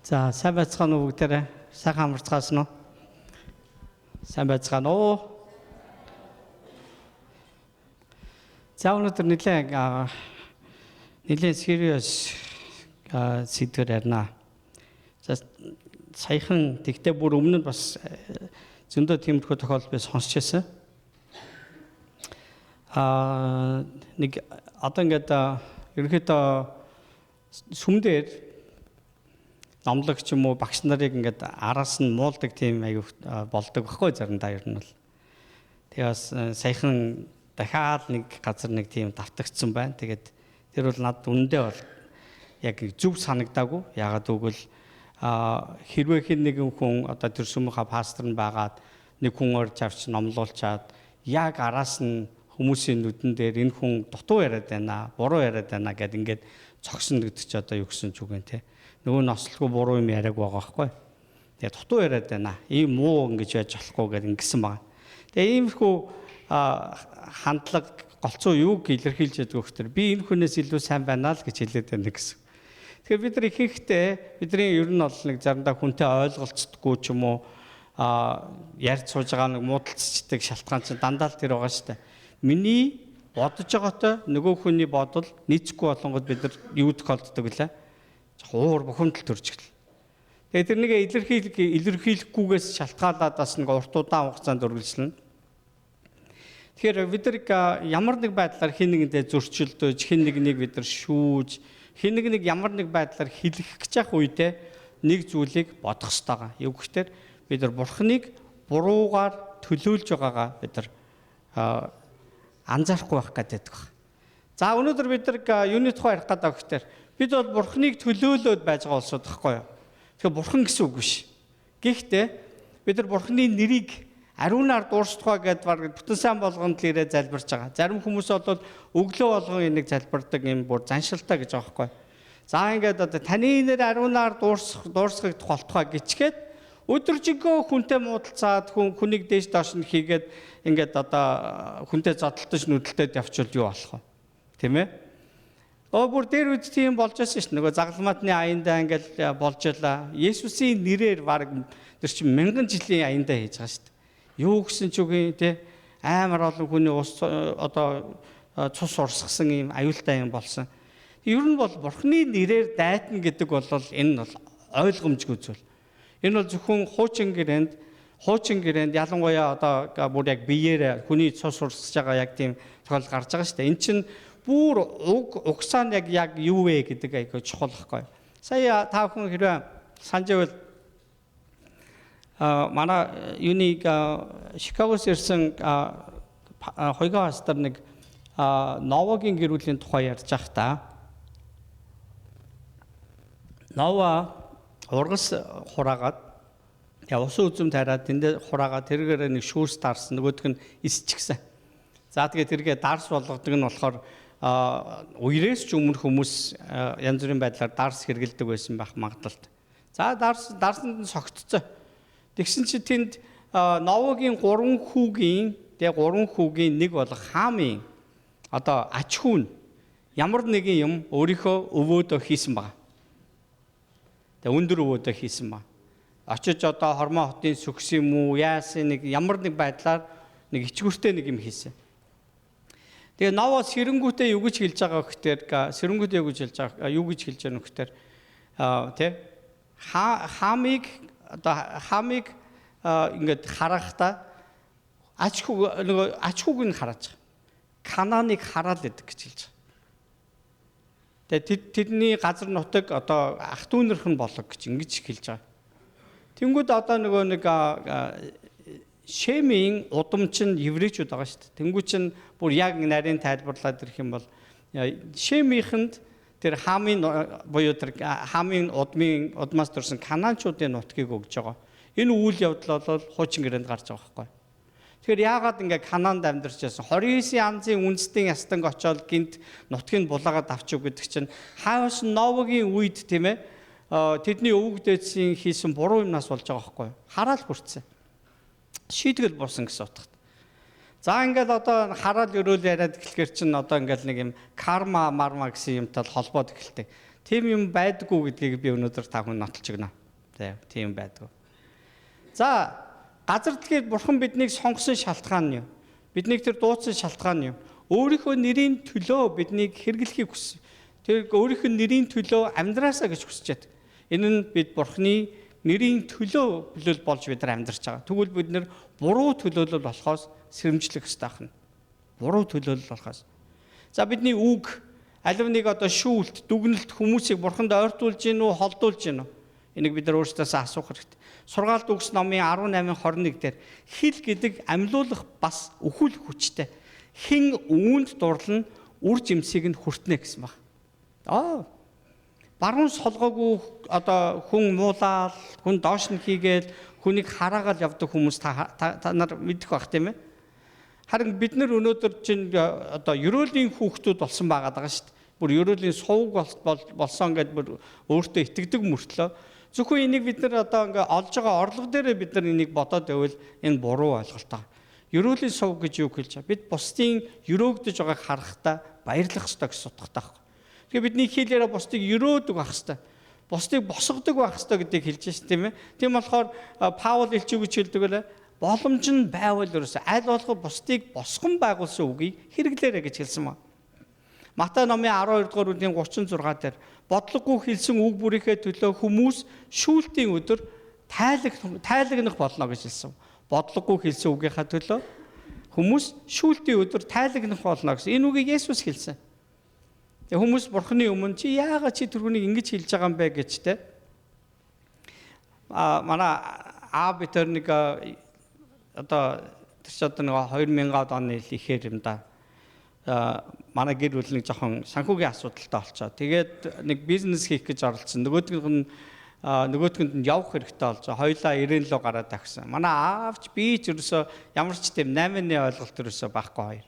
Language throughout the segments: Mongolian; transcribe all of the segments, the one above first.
За, сайн байцгаана уу бүгдээрээ? Сайхан амарцгаасан уу? Сайн байцгаана уу? За, өнөөдөр нэлээд serious сэдвээр ярина. За, саяхан тэгтээ бүр өмнө нь бас зөндөө тиймэрхүү тохиолдол би сонсч байсан. Нэг одоо ингээд ерөнхийдөө сүмдэр номлогч юм уу багш нарыг ингээд араас нь муулдаг тийм аюу болдог байхгүй заримдаа ер нь бол. Тэгээ бас саяхан дахиад нэг газар нэг тийм давтагдсан байна. Тэгээд тэр бол надад үнэндээ бол яг зөв санагдаагүй. Яагаад гэвэл хэрвээ хэн нэгэн хүн одоо тэр сүмийнхаа пастор нь байгаад нэг хүн орж авч номлуулчаад яг араас нь хүмүүсийн нүдэн дээр энэ хүн дутуу яриад байна, буруу яриад байна гэд ингээд цогсон гэдэг чи одоо юу гэсэн ч үг юм те. Нөгөө нь ослгүй буруу юм яриаг байгаа байхгүй. Тэгээ дутуу яриад байна. Ийм муу ингэж байж болохгүй гэд ингэсэн байгаа. Тэгээ иймэрхүү хандлага голцоо юуг илэрхийлж яддаг вөхтөр би энэ хүнээс илүү сайн байна л гэж хэлээд байна гэсэн. Тэгэхээр бид нар ихэнхдээ бидний ер нь бол нэг заримдаа хүнтэй ойлголцдоггүй ч юм уу ярьж сууж байгаа нэг муудалцчдаг шалтгаан чинь дандаа л тэр байгаа шүү дээ. Миний бодож байгаатай нөгөө хүний бодол нийцэхгүй болонгод бид нар юу тохиолддог вэ? Уур бухимдал төрж эхэлнэ. Тэгээ тэр нэг илэрхийлэхгүйгээс шалтгаалаад бас нэг урт удаан хугацаанд үргэлжлэнэ. Тэгэхээр бид нар ямар нэг байдлаар хин нэгэндээ зөрчилдөж, хин нэг бид нар шүүж, хин нэг ямар нэг байдлаар хэлэх гэж явах үедээ нэг зүйлийг бодох хэрэгтэй. Юу гэхээр бид нар Бурхныг буруугаар төлөөлж байгаагаа бид нар анзаарахгүй байх гэдэг байна. За өнөөдөр бид нар юуны тухай ярих гэдэг гэхээр бид бол Бурхныг төлөөлөөд байж байгаа улсууд байхгүй юу? Тэгэхээр Бурхан гэсэн үг биш. Гэхдээ бид нар Бурхны нэрийг ариунаар дуурсдгаа гэдээ баг бүтэн сайн болгонд л ирээ залбирч байгаа. Зарим хүмүүс бол өглөө болгон энийг залбирдаг юм бүр заншилтай гэж байгаа байхгүй юу? За ингээд одоо таны нэр ариунаар дуурсгах болтугай гिचгээд өдөржингөө хүнтэй муудалцаад хүнийг дээш доош нь хийгээд ингээд одоо хүнтэй зодтолтож нүдэлтэд явчвал юу болох вэ? Тийм ээ? Бүр дээр үед тийм болж байсан шүү дээ. Нөгөө загалмаатны аяндаа ингээд болж ялаа. Есүсийн нэрээр баг тэр чинь мянган жилийн аяндаа хийж байгаа шүү дээ. Юу гэсэн ч үгүй те амар олон хүний ус одоо цус урсгасан юм аюултай юм болсон. Ер нь бол Бурхны нэрээр дайтна гэдэг бол энэ бол ойлгомжгүй зүйл. Энэ бол зөвхөн хуучин гэрээнд ялангуяа одоо бүр яг биеэр хүний цус урсгаж байгаа яг тийм тохиолдол гарч байгаа шүү дээ. Эн чинь бүр угсаа нь яг юу вэ гэдэг айгүй чухал байхгүй. Сая та бүхэн хэрвээ санаж байвал манай юуник Чикагоос ирсэн хойгоо пастор нэг Новагийн гэр бүлийн тухай ярьж байгаа та. Нова ургас хураагаад усан үзэм тараад тэндээ хураагаад тэргээр нэг шүүрс дарсан нөгөөх нь исчихсэн. За тэгээд тэргээ дарс болгодог нь болохоор үерээс ч өмнө хүмүүс янз бүрийн байдлаар дарс хэргэлдэг байсан байх магадлалтай. За дарсанд нь согтцоо. Тэгсэн чи тэнд Новогийн 3 хүүгийн нэг бол Хаамын одоо ач хүү нь ямар нэгэн юм өөрийнхөө өвөөдөө хийсэн байна. Тэгээ өндөр өвөөдөө хийсэн байна. Очиж одоо хормоо хотын сүкс юм уу яасан нэг ямар нэг байдлаар нэг ичгүүртэй нэг юм хийсэн. Тэгээ Ново сэрэнгүүтээ юу гэж хэлж байгаа гэхээр сэрэнгүүтээ юу гэж хэлж байгаа нөхдөр тий Хаамыг ингээд харахта ач хүүг нь хараад байгаа. Кананыг хараад идэг гэж хэлж байгаа. Тэгээ тэдний газар нутаг одоо ах дүүнэрх нь болог гэж ингэж хэлж байгаа. Тэнгүүд одоо нэг Шемийн удамч нь еврейчүүд байгаа шүү дээ. Тэнгүү чинь бүр яг нарийн тайлбарлаад ирэх юм бол Шемийнхэнд тэр Хаамын буюу тэр Хаамын удмаас төрсэн Канаанчуудын нутгийг өгж байгаа. Энэ үйл явдал бол хуучин гэрээнд гарч байгаа байхгүй. Тэгэхээр яагаад ингээ Канаанд амьдарч байсан 29 янзын үндэстэн ястанг очоод гинт нутгийг булаагаад авчих гэдэг чинь хаос Новогийн үед тийм ээ тэдний өвөг дээдсийн хийсэн буруу юмнаас болж байгаа байхгүй. Хараал хүртсэн. Шийдгэл болсон гэсэн утгатай. За ингээд одоо хараад өрөөл яриад эхлэхэр чинь одоо ингээд нэг юм карма марма гэсэн юмтай холбоод эхэлдэг. Тийм юм байдаггүй гэдгийг би өнөөдөр та бүхэн нотолж өгнө. Тийм байдаг. За газар дэлхийд бурхан биднийг сонгосон шалтгаан нь юу? Биднийг тэр дуудсан шалтгаан нь юу? Өөрийнхөө нэрийн төлөө биднийг хэрэглэхийг хүссэн. Тэр өөрийнхөө нэрийн төлөө амьдраасаа гэж хүсэж байдаг. Энэ нь бид бурханы нэрийн төлөө төлөөл болж бид нар амьдарч байгаа. Тэгвэл бид нар буруу төлөөлөл болохоос сэрэмжлэх ёстой байна. Буруу төлөөлөл болохоос. За бидний үг алив нэг одоо шүүлт, дүгнэлт хүмүүсийг бурханд ойртуулж гин үү, холдуулж гин үү? Энийг бид нар өөрсдөөсөө асуух хэрэгтэй. Сургаалт үгс номын 18:21 дээр хэл гэдэг амьлуулах бас өхөл хүчтэй. Хэн үүнд дурлан үр жимсийг нь хүртнэ гэсэн баг. Баруун солгоогүй одоо хүн муулаад, хүн доош нь хийгээл, хүнийг хараагаал явдаг хүмүүс та нар мэдэх байх тийм ээ. Харин бид нар өнөөдөр чинь одоо ерөөлийн хүүхдүүд болсон байгаа даа шүү дээ. Бүр ерөөлийн сувг болсон гэдээ бүр өөртөө итгэдэг мөртлөө зөвхөн энийг бид нар одоо ингээ олж байгаа орлого дээрээ бид нар энийг бодоод байвал энэ буруу ойлголт аа. Ерөөлийн сувг гэж юу хэлж байгаа? Бид бусдын ерөөгдөж байгааг харахтаа баярлах ёстой гэж утгатай байхгүй. Тэгэхээр бидний хэлээрээ бусдыг ерөөдөг байх ёстой. Бусдыг босгодог байх ёстой гэдгийг хэлж шээ тийм ээ. Тийм болохоор Паул элч юу гэж хэлдэг вэ? Боломж нь байвал ерөөсөө аль болох бусдыг босгон байгуулсан үгийг хэрэглээрэй гэж хэлсэн байна. Матай номын 12-р бүлгийн 36 дээр бодлогогүй хэлсэн үг бүрийнхээ төлөө хүмүүс шүүлтийн өдөр тайлагнах болно гэж хэлсэн. Бодлогогүй хэлсэн үгийнхаа төлөө хүмүүс шүүлтийн өдөр тайлагнах болно гэсэн. Энэ үгийг Есүс хэлсэн. Тэгээ хүмүүс бурхны өмнө чи яагаад чи тэрхүүнийг ингэж хэлж байгаа юм бэ гэж те. Манай аав бид нэг одоо тэр ч одоо нэг 2000-аад оны ихээр юм да. Манай гэр бүл нэг жоохон санхүүгийн асуудалтай болчоо. Тэгээд нэг бизнес хийх гэж оролцсон. Нөгөөдгөнд нь явах хэрэгтэй болж хоёлаа 90 лөө гараад тагсан. Манай аавч би ч ерөөсөө ямар ч тийм 8-ны ойлголт ерөөсөө байхгүй хоёр.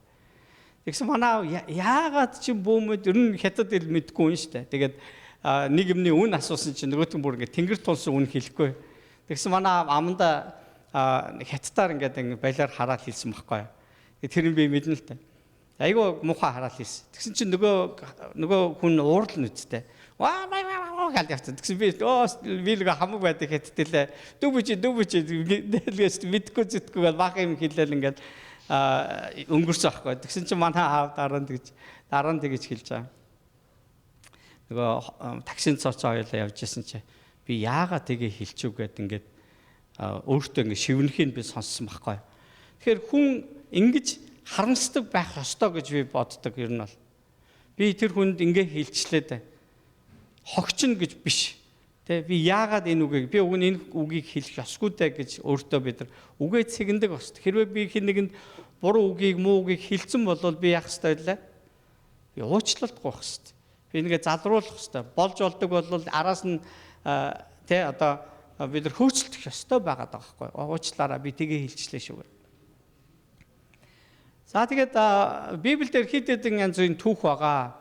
Тэгсэн манай аав яагаад чи бөөмөд ер нь хятад ил мэдгүй юм штэ. Тэгээд нэг юмний үн асуусан чинь нөгөөдгөн бүр ингээ тэнгэр тулсан үн хэлэхгүй. Тэгсэн манай аав аманда хятадаар ингээ балиар хараад хэлсэн байхгүй. Тэр нь би мэднэ л та. Айгуу муухай хараад хэлсэн. Тэгсэн чинь нөгөө хүн уурал нүдтэй. Ваа гал явцсан. Тэгсэн би л хамаг байдаг хэттэлээ. Дүүбүч дэлгээс мэдгүй зэтгүй гал бага юм хэлээл ингээд өнгөрсөн байхгүй. Тэгсэн чинь манай аав дараа нь тэгж хэлж байгаа. Нөгөө таксинд цоцоо хоёлаа явж исэн чи би яагаад тгээ хэлчихв гэд ингээд өөртөө ингээд шивнэхийг би сонссон байхгүй. Тэгэхээр хүн ингэж харамсдаг байх ёстой гэж би боддог ер нь бол. Би тэр хүнд ингээ хэлчлээ. Хогчин гэж биш. Тэ би яагаад энэ үгийг би энэ үгийг хэлэх ёсгүй дээ гэж өөртөө бид нар үгээ цэгэндэг бас. Хэрвээ би хэнийг буруу үгийг муу үгийг хэлсэн бол би яах ёстой вэ? Би уучлалтгүй байх ёстой. Би нэгэ залруулах ёстой. Болж болдог бол араас нь тэ одоо бид нар хөөцөлдөх ёстой байгаад байгаа байхгүй. Уучлаараа би тгээ хэлчлээ шүү. За тэгээд Библиэлд хэд хэдэн янз бүрийн түүх байгаа.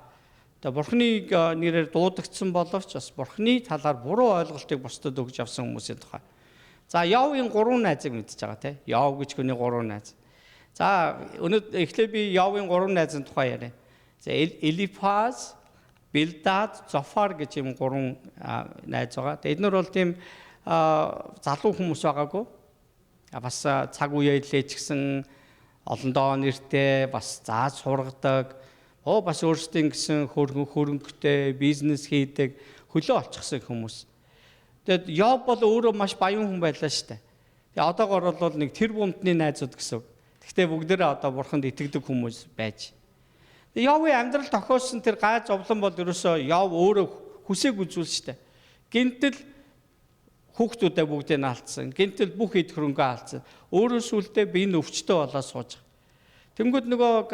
Тэгээ Бурхныг нэрээр дуудагдсан боловч бас Бурхны талаар буруу ойлголтыг бусдад өгж авсан хүмүүсийн тухай. За Явын 3 найзыг мэдчихэж байгаа тийм. Яв гэж хүний 3 найз. За эхлээд би Явын 3 найзын тухай яриа. За Элифаз, Билдад, Зофар гэж юм 3 найз байгаа. Тэгээд эднэр бол тийм залуу хүмүүс байгаагүй. Бас цаг үеэ илээч гсэн олон доо нэртэй бас зааж сургадаг бас өөрсдийн гэсэн хөрөнгөтэй бизнес хийдэг хөлөө олчихсан хүмүүс. Тэгэд Йов бол өөрөө маш баян хүн байлаа шүү дээ. Тэгээ одоогор бол нэг тэр бумтны найзууд гэсэн. Гэхдээ бүгдээрээ одоо бурханд итгэдэг хүмүүс байж. Тэгээ Йовын амьдрал тохиолсон тэр гай зовлон бол ерөөсөө Йов өөрөө хүсээг үзүүл шүү дээ. Гинтэл хүүхдүүдээ бүгдийг нь алдсан. Гинтэл бүх эд хөрөнгөө алдсан. Өөрөө сүултээ би энэ өвчтөе болоо сууж. Тэнгүүд нөгөө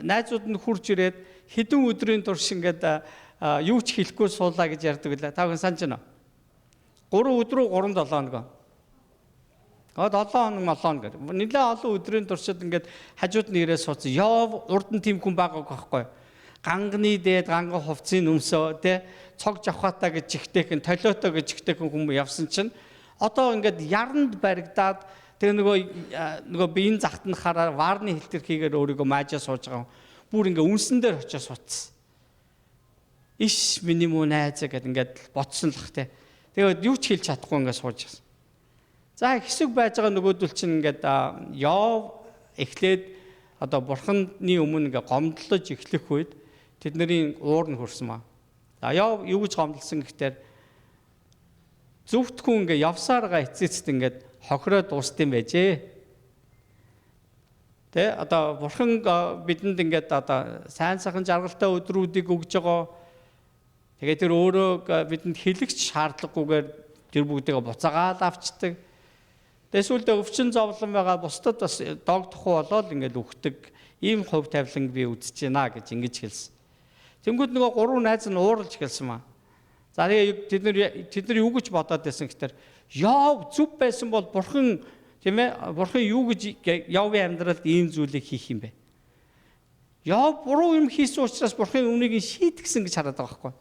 найзууд нь хурж ирээд хэдэн өдрийн турш ингээд юу ч хэлэхгүй суулаа гэж ярьдаг лээ. Та бүхэн санаж байна уу? 3 өдрөө 3-7 хоног. 7 хоног гэх. Нэлээд олон өдрийн туршид ингээд хажууд нь ирээд суудсан. Йов урд нь тийм хүн байгаагүй байхгүй. Ганганы дээд ганган хувцсыг өмсөө тэ цог жавхаатаа гэж жигтэйхэн толиотоо гэж жигтэйхэн хүмүүс явсан чинь одоо ингээд яранд баригдаад тэр нөгөө биеийн захт нь хараа ваарны хэлтэрхийгээр өөрийгөө маажаа сууж байгаа. Бүр ингээ үнсэн дээр очиж суудсан. Иш миний муу найз гэдэг ингээд ботсон л ах те. Тэгээд юу ч хэлж чадахгүй ингээд сууж байсан. За хэсэг байж байгаа нөгөөдөл чинь ингээд Йов эхлээд одоо бурханы өмнө ингээд гомдлож эхлэх үед тэдний уур нь хөрсөн маа. За Йов юу гэж гомдлсон гэхээр зөвхөн ингээд явсараа эцэст ингээд хохироо дуустсан байжээ. Тэ одоо бурхан бидэнд ингээд одоо сайн сайхан жаргалтай өдрүүдийг өгж байгаа. Тэгээд тэр өөрөө бидэнд хэлэгч шаардлагагүйгээр тэр бүгдийг буцаагаад авчдаг. Тэсвэлдээ өвчин зовлон байгаа бусдад бас дог тухай болоод ингээд өгдөг. Ийм хувь тавилан би үзэж байна гэж ингэж хэлсэн. Тэнгүүд нөгөө гурван найз нь ууралж хэлсэн маа. За тэд нар юу гэж бодоод байсан гэхээр Йов зүв байсан бол бурхан тийм ээ бурхан юу гэж Йовын амьдралд ийм зүйлийг хийх юм бэ? Йов буруу юм хийсэн учраас бурхан үүнийг шийтгсэн гэж хараад байгаа байхгүй.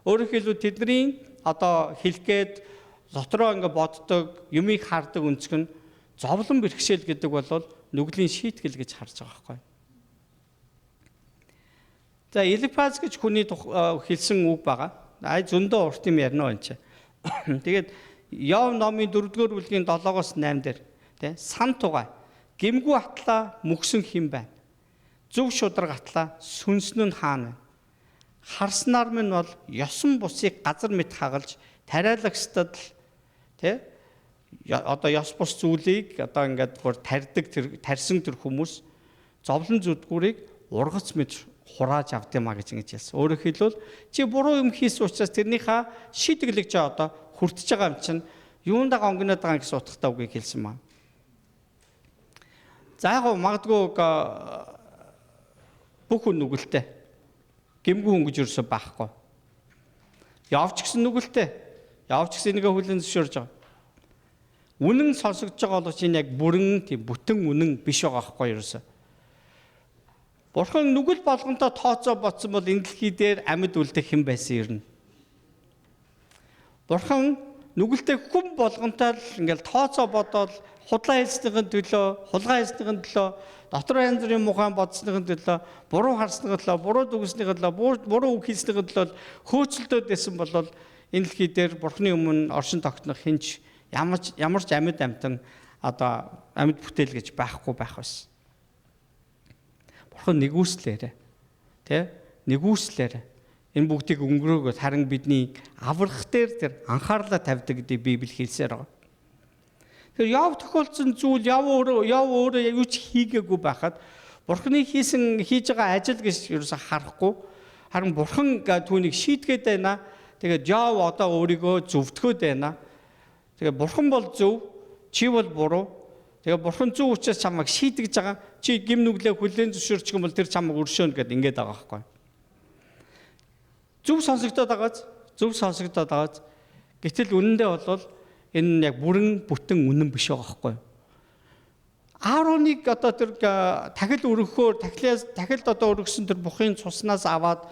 Өөрөөр хэлбэл тэдний одоо хэлгээд дотроо ингээд боддог, юмыг хардаг өнцг нь зовлон бэрхшээл гэдэг бол нүглийн шийтгэл гэж харж байгаа байхгүй. За Элифаз гэж хүний хэлсэн үг байгаа. Зөндөө урт юм ярина энэ чинь. Тэгээд Йов номын 4-р бүлгийн 7-оос 8 дээр тий сан тугай гимгүү атлаа мөксөн хин байна. Зөв шудраг атлаа сүнсэн нь хаана вэ? Харснаар минь бол ёсон бусыг газар мэт хагалж тариалагчдад тий одоо ёс бус зүйлийг одоо ингээд бүр тарьсан тэр хүмүүс зовлон зүдгүүрийг ургац мэт хурааж авд юмаа гэж ингэж хэлсэн. Өөрөөр хэлбэл чи буруу юм хийсэн учраас тэрнийхээ шийдвэрлэж одоо хүртэж байгаа юм чинь юундаа онгоноод байгаа гэсэн утгатай үгийг хэлсэн маа. За яг магадгүй бүх хүн нүгэлтэй. Гэмгүй хүн гэж юусоо байхгүй. Явч гэсэн нүгэлтэй. Явч гэсэн нэгэ хүлэн зөвшөөрж байгаа. Үнэн сонсогдож байгаа бол чинь яг бүрэн тийм бүтэн үнэн биш байгаа байхгүй юусоо. Бурхан нүгэл болгонтой тооцоо бодсон бол энэ дэлхий дээр амьд үлдэх хэн байсан юм. Бурхан нүгэлтэй хүн болгонтой л ингээл тооцоо бодоод худлаа хэлснийхэн төлөө, хулгай хэлснийхэн төлөө, дотор янз бүрийн мухайн бодснийхэн төлөө, буруу харснийхэн төлөө, буруу дүгснийхэн төлөө, буруу үг хэлснийхэн төлөө хөөцөлдөөд байсан бол энэ дэлхий дээр Бурханы өмнө оршин тогтнох хинч ямар ч амьд амтан одоо амьд бүтээл гэж байхгүй байх байсан. Бурхан нэгүслээрээ тий нэгүслээрээ энэ бүгдийг өнгөрөөгөөс харин бидний аврах дээр тэр анхаарлаа тавьдаг гэдэг Библи хэлсээр байгаа. Тэгэхээр Йов тохиолдсон зүйл Йов өөрөө юу ч хийгээгүй байхад Бурханы хийж байгаа ажил гэж ерөөсө харахгүй харин Бурхан түүнийг шийтгээд байна. Тэгээд Йов одоо өөрийгөө зөвтгөөд байна. Тэгээд Бурхан бол зөв, чи бол буруу. Тэгээд Бурхан зөв учраас чамайг шийтгэж байгаа. Чи гим нүглээ хүлээн зөвшөөрчих юм бол тэр чамайг өршөөнө гэдээ ингэж байгаа байхгүй. Зөв сонсогдоод байгааз. Гэтэл үнэндээ бол энэ яг бүрэн бүтэн үнэн биш байгаа байхгүй. Аароныг одоо тэр тахил өргөхөөр тахилд одоо өргөсөн тэр бухын цуснаас аваад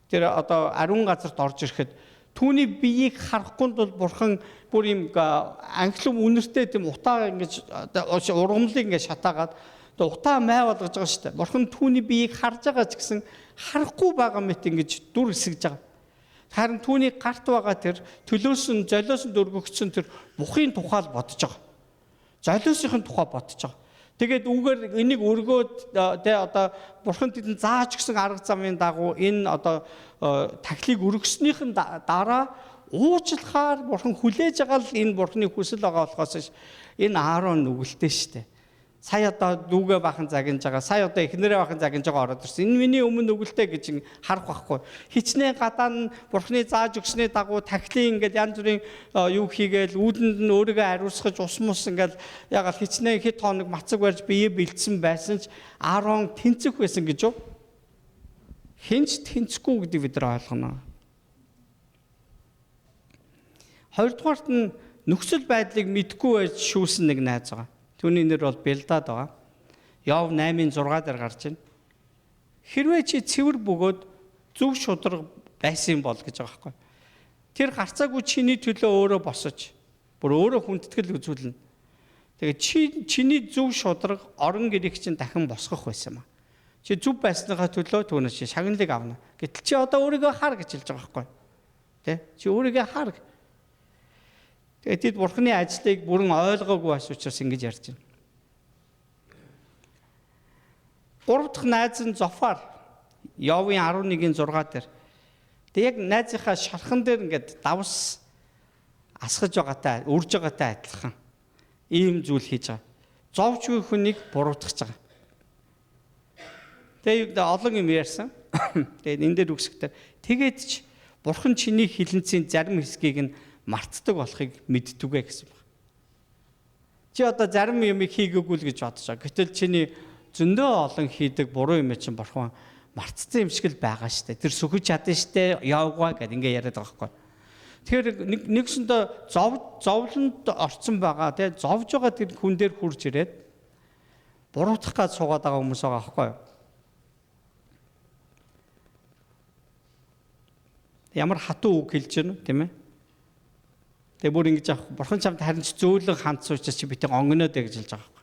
тэр одоо ариун газарт орж ирэхэд түүний биеийг харахгүй бол Бурхан бүр юм анхлам үнэртэй тийм утаа ингэж ургамлыг ингэж шатаагаад утаа май болгож байгаа шүү дээ. Бурхан түүний биеийг харж байгаа ч гэсэн харахгүй байгаа мэт ингэж дүр хэсгэж байгаа. Харин түүний гарт байгаа тэр төлөөсөн золиосон дөргөгдсөн тэр бухын тухай бодож байгаа. Золиосынхын тухай бодож байгаа. Тэгээд үүгээр энийг өргөөд одоо Бурхан тэдэнд зааж гисэн арга замын дагуу энэ одоо тахлыг өргөснийхэн дараа уучлахаар Бурхан хүлээж байгаа л энэ Бурханы хүсэл байгаа болохоос энэ Аарон нүгэлтэй штэ. Сая одоо дүүгээ бахан загинж байгаа. Сая одоо эхнэрээ бахан загинж байгаа ороод ирсэн. Энэ миний өмнө нүгэлтэй гэж харах байхгүй. Хичнээн гадаа нь Бурханы зааж өгсөний дагуу тахлын ингээд янз бүрийн юу хийгээл үүдэнд нь өөрийгөө ариусгаж ус мус ингээд ягаад хичнээн хэд хоног мацаг барьж бие бэлдсэн байсан ч Аарон тэнцэх байсан гэж юу? Хинч тэнцэхгүй гэдэг бид нар ойлгоно. Хоёрдугаарт нь нөхцөл байдлыг мэдгүй байж шүүсэн нэг найз байгаа. Түүний нэр бол Бэлдад байгаа. Йов 8:6 дээр гарч байна. Хэрвээ чи цэвэр бөгөөд зөв шудраг байсан бол гэж байгаа байхгүй. Тэр гарцаагүй чиний төлөө өөрөө босож, бүр өөрөө хүндэтгэл үзүүлнэ. Тэгээд чиний зөв шудраг орон гэрийг чинь дахин босгох байсан юм. Чи зөв байсныхаа төлөө түүнээс чи шагналыг авна. Гэтэл чи одоо өөрийгөө хар гэж хэлж байгаа байхгүй. Тэ? Чи өөрийгөө хар. Тэгээд тэд Бурхны ажлыг бүрэн ойлгоогүй бас учраас ингэж ярьж байна. Гурав дахь найз нь Зофар, Йовын 11-ийн 6 дээр. Тэг яг найзынхаа шархан дээр ингээд давс асгаж байгаатай, үрж байгаатай адилхан ийм зүйл хийж байгаа. Зовжгүй хүнийг буруутгах байгаа. Тэгээд олон юм ярьсан. Тэгээд энэ дээр үгсэхдээ тэгээд ч Бурхан чиний хилэнцийн зарим хэсгийг нь мартдаг болохыг мэддэггүй гэсэн байна. Чи одоо зарим юмыг хийгээгүй л гэж бодож байгаа. Гэтэл чиний зөндөө олон хийдэг буруу юм чинь Бурхан мартцсан юм шиг л байгаа штэ. Тэр сөхөж чадсан штэ, явгаа гэд ингээ яриад байгаа байхгүй. Тэгэхээр нэгсэндээ зовлонд орцсон байгаа тий зовж байгаа тэр хүн дээр хурж ирээд буруутгах гэж суугаад байгаа хүмүүс байгаа байхгүй. Ямар хатуу үг хэлж гэнэ тийм ээ. Тэгээ бүр ингэж авах Бурхан чамд харин ч зөөлөн хандсан учраас чи битэн онгоноод гэж хэлж байгаа байхгүй.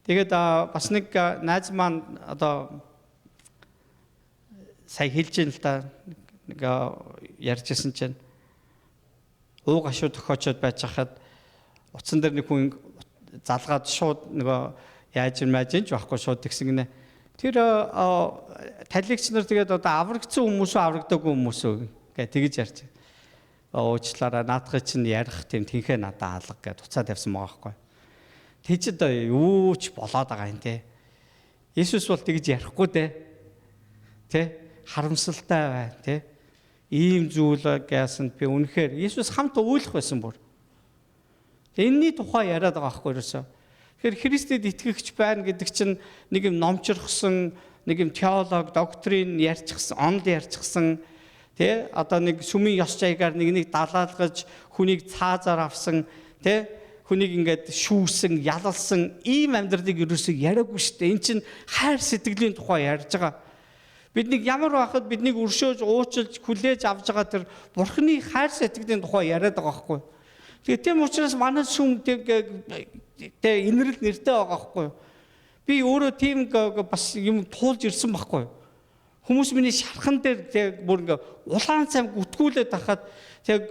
Тэгээд бас нэг найз маань одоо сая хэлж ин л та нэг ярьжсэн чинь ууг ашуу тохиочод байж хахад утсан дээр нэг хүн залгаад шууд нөгөө яаж юм яаж ч байхгүй шууд тэгсэн гинэ. Тэр талигч нар тэгээд одоо аврагдсан хүмүүс үү аврагдаагүй хүмүүс үү гэж тэгж ярьж. Уучлаарай наадхыг чинь ярих тийм тэнхээ надаа алга гэж уцаа тавьсан байгаа байхгүй. Тэжид юу ч болоод байгаа юм те. Иесус бол тэгж ярихгүй дээ. Тэ харамсалтай байна те. Ийм зүйл гэсэн би үнэхээр Иесус хамт уйлах байсан бүр. Энэний тухай яриад байгаа байхгүй юусаа. Тэгэхээр Христэд итгэгч байна гэдэг чинь нэг юм номчрохсон, нэг юм теолог, доктрин ярьчихсан, онл ярьчихсан, тэ одоо нэг сүмийн ёс жаягаар нэг далаалгаж хүнийг цаазаар авсан, тэ хүнийг ингээд шүүсэн, ялалсан ийм амьдралыг ерөөсөө яриаггүй шүү дээ. Энд чинь хайр сэтгэлийн тухай ярьж байгаа. Биднийг ямар байхад биднийг өршөөж, уучлж, хүлээж авч байгаа тэр Бурхны хайр сэтгэлийн тухай яриад байгаа байхгүй. Тэгээ тийм учраас манай сүм тэ инэрл нэртэй байгаа байхгүй. Би өөрөө тийм бас юм туулж ирсэн байхгүй. Хүмүүс миний шархан дээр тэг бүр ингээ улаан цамг үтгүүлээд тахад тэг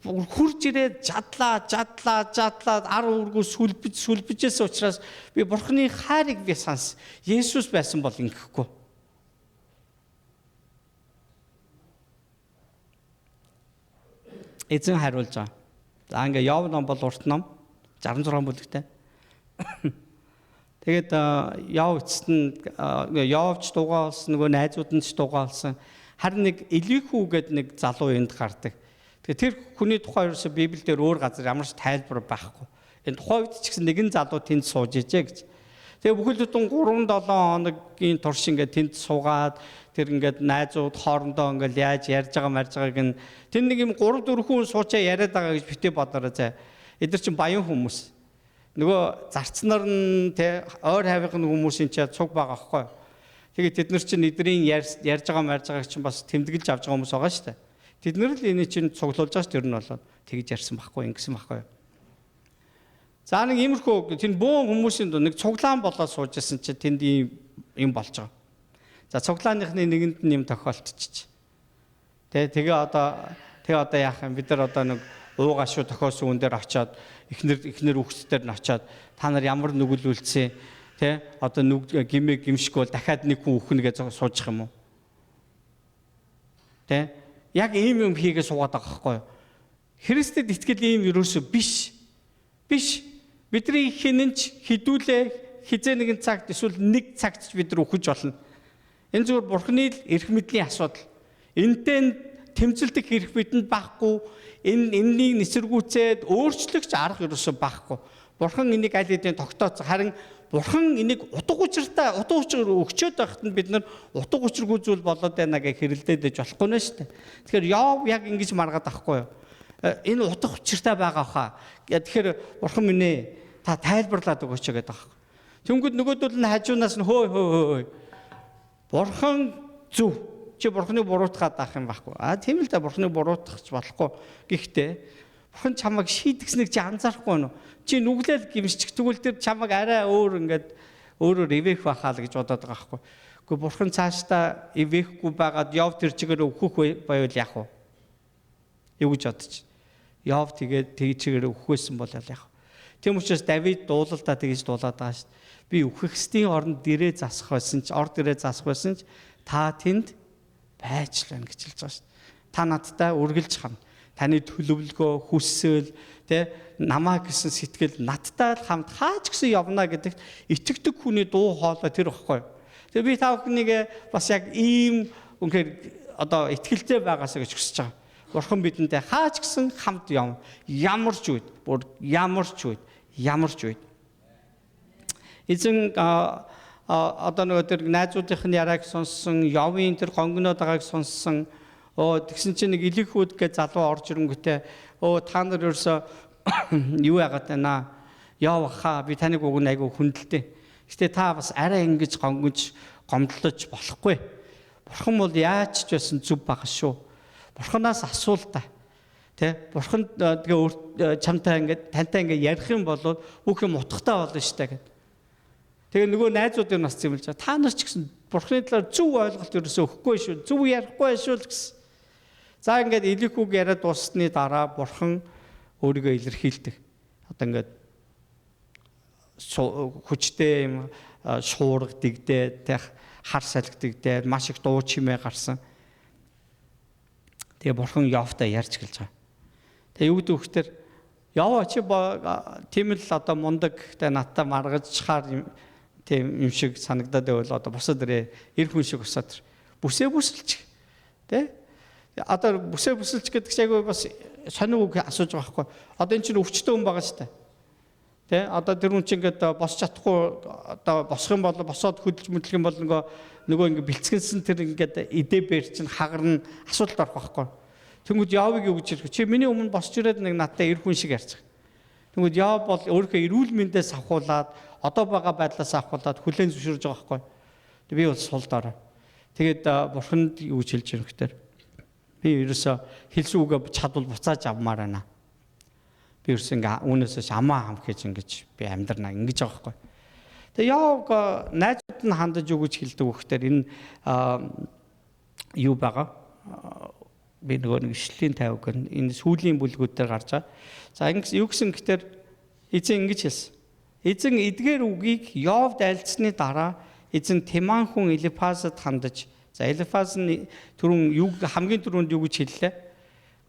хурж ирээд жадлаа ар үргүү сүлбижээс учраас би Бурхны хайрыг би санс. Есүс байсан бол ингэхгүй. Эзэн хариулж байгаа. За ингээ Йов ном бол урт ном 66 бүлэгтэй. Тэгээд Йов эцэст нь Йовч дуугаа болсон, нөгөө найзууд нь ч дуугаа болсон. Харин нэг Элихүү гэдэг нэг залуу энд гардаг. Тэгээд тэр хүний тухай ерөөсө Библиэлд өөр газар ямар ч тайлбар байхгүй. Энэ тухай үед ч гэсэн нэгэн залуу тэнд сууж ижээ гэж. Тэгээ бүхэл бүтэн 3-7 хоногийн турш ингээд тэнд суугаад тэр ингээд найзууд хоорондоо ингээд яаж ярьж байгаа марж байгааг нь тэр нэг юм 3-4 хүн суучаа яриад байгаа гэж битээ бодороо заа. Эдгээр чинь баян хүмүүс. Нөгөө зарцнаар нь тэ ойр хавийн хүмүүсийн ч цуг байгаа байхгүй. Тэгээд тэд нар чинь эдний ярьж байгаа марж байгааг чинь бас тэмдэглэж авч байгаа хүмүүс байгаа шүү дээ. Тэд нар л энийг чинь цуглуулж байгаа ш тэр нь болоод тэгж ярьсан байхгүй ингэсэн байхгүй. За нэг иймэрхүү тэнд бөөн хүмүүсийн нэг цуглаан болоод сууж исэн чинь тэнд юм болж байгаа. За цуглааныхны нэгэнд нь юм тохиолдчих. Тэгээ одоо яах юм бид нар одоо нэг ууг ашуу тохиосон хүн дээр очиод эхнэр хүүхдээр нь очиод та нар ямар нүгэл үлдсэн тий одоо гимээ гимшгүй бол дахиад нэг хүн өхнө гэж суучих юм уу? Тий яг ийм юм хийгээ суугаад байгаа байхгүй юу? Христэд итгэл ийм юусоо биш. Бидний хинэнч хідүүлээ хизээ нэгэн цагт эсвэл нэг цагт ч бид нар өгч болно. Энэ зүгээр Бурхны эрх мэдлийн асуудал. Энтэй тэмцэлдэх хэрэг бидэнд байхгүй. Энэнийг нисэргүүцээд өөрчлөгч арга ерөөсөө байхгүй. Бурхан энийг аль хэдийн тогтооцсон. Харин Бурхан энийг утга учиртай өгчөөд байхад нь бид нар утга учиргүй зүйл болоод байна гэж хэрэлдээд байж болохгүй нэ шүү дээ. Тэгэхээр Йов яг ингэж маргаад байхгүй юу? Энэ утга учиртай байгаа хаа. Тэгэхээр Бурхан минь ээ та тайлбарлаад өгөөч гэдэг байгаа. Тэнгүүд нөгөөдөл нь хажуунаас нь хөөй. Бурхан зөв. Чи Бурханыг буруутгаад авах юм байхгүй. Тийм л да Бурханыг буруутгах болохгүй. Гэхдээ Бурхан чамайг шийдгэснийг чи анзаарахгүй нь. Чи нүглэл гимшчих тэгвэл тэр чамайг арай өөрөөр ивэх байхаа л гэж бодоод байгаа байхгүй. Гэхдээ Бурхан цаашдаа ивэхгүй байгаад Йов тэр чигээр өөхөх байвал яах вэ? Юу гэж бодож? Йов тэгээд тэгчээр үхвэсэн бол яах. Тийм учраас Давид дуулалтаа тэгж дуулаад байгаа шүү дээ. Би үхэхстийн оронд дэрээ засах байсан ч, ор дэрээ засах байсан ч та тэнд байж л байна гэж хэлж байгаа шүү дээ. Та надтай үргэлж хам. Таны төлөвлөгөө, хүсэл, намаа гэсэн сэтгэл надтай хамт хаач гэсэн явна гэдэгт итгэдэг хүний дуу хоолой тэр багхгүй. Тэгээ би та бүхнийг бас яг ийм үнэхээр одоо итгэлтэй байгаасаа гэж хүсэж байгаа. Бурхан бидэнтэй хаач гэсэн хамт явна. Ямарч үед, бүр ямарч үед. Эзэн одоо нөгөө тэр найзуудынх нь яриаг сонссон, Йовын тэр гонгноод байгааг сонссон. Тэгсэн чинь нэг Илихүүд гэж залуу орж ирэнгүүтээ та нар ерөөсөө юу яагаад байна? Йов хаа би таныг уг нь айгүй хүндэлтэй. Гэтэ та бас арай ингэж гонгож гомдлож болохгүй. Бурхан бол яаж ч байсан зүв байгаа шүү. Бурханаас асуул та. Бурхан тэгээ чамтай ингээд тантай ингээд ярих юм бол бүх юм утгатай болно шүү дээ. Тэгээ нөгөө найзуудыг нас зэмлж байгаа. Та нар ч гэсэн Бурханы талаар зөв ойлголт ерөөсөө өгөхгүй шүү. Зөв ярихгүй шүү л гэсэн. За ингээд Илихүүг яриад дуусны дараа Бурхан өөрийгөө илэрхийлдэг. Одоо ингээд хүчтэй юм шуурга дэгдээ, хар салхи дэгдээ, маш их дуу чимээ гарсан. Тэгээ Бурхан Йовтай ярьж гэлж байгаа. Тэгээ юу гэдэг вэ гэхээр Йов чи тийм л одоо мундаг надтай маргаж чахаар тийм юм шиг санагдаад байвал одоо босоод ирээ эр хүн шиг босоод бүсээ бүсэлж одоо бүсээ бүсэлж гэдэг чиг бас сонир үг асууж байгаа байхгүй. Одоо энэ чинь өвчтөе хүн байгаа шүү дээ. Одоо тэр хүн чинь ингээд босч чадахгүй одоо босох юм бол босоод хөдөлж мэдлэх юм бол нөгөө ингээд бэлцгэнсэн тэр ингээд идэ бэр чинь хагарна асуудалд орох байхгүй. Тэнгүүд Йовыг юу гэж хэлэх. Чи миний өмнө босч ирээд нэг надтай эр хүн шиг ярьж байгаа. Тэнгүүд Йов бол өөрийнхөө эрүүл мэндээс авахуулаад одоо байгаа байдлаас авахуулаад хүлээн зөвшөөрж байгаа байхгүй. Би бол сул дорой. Тэгээд Бурханд юу гэж хэлж байгаа юм гэхээр би ерөөсө хэлсэн үгээ чадвал буцааж авмаар байна. Би ерөөсө ингээ үүнээсээ амаа хам гэж ингэж би амьдрнаа ингэж байгаа байхгүй. Тэгээ Йов найзууд нь хандаж юу гэж хэлдэг вэ гэхээр энэ юу байгаа би нөгөө нэг ишлэлийн тавиг энэ сүүлийн бүлгүүд дээр гарч байгаа. За юу гэсэн гэхээр эзэн ингэж хэлсэн. Эзэн эдгээр үгийг Йовд айлцсны дараа эзэн Теман хүн Элифазад хандаж Элифаз нь түрүүн хамгийн түрүүнд юу гэж хэллээ?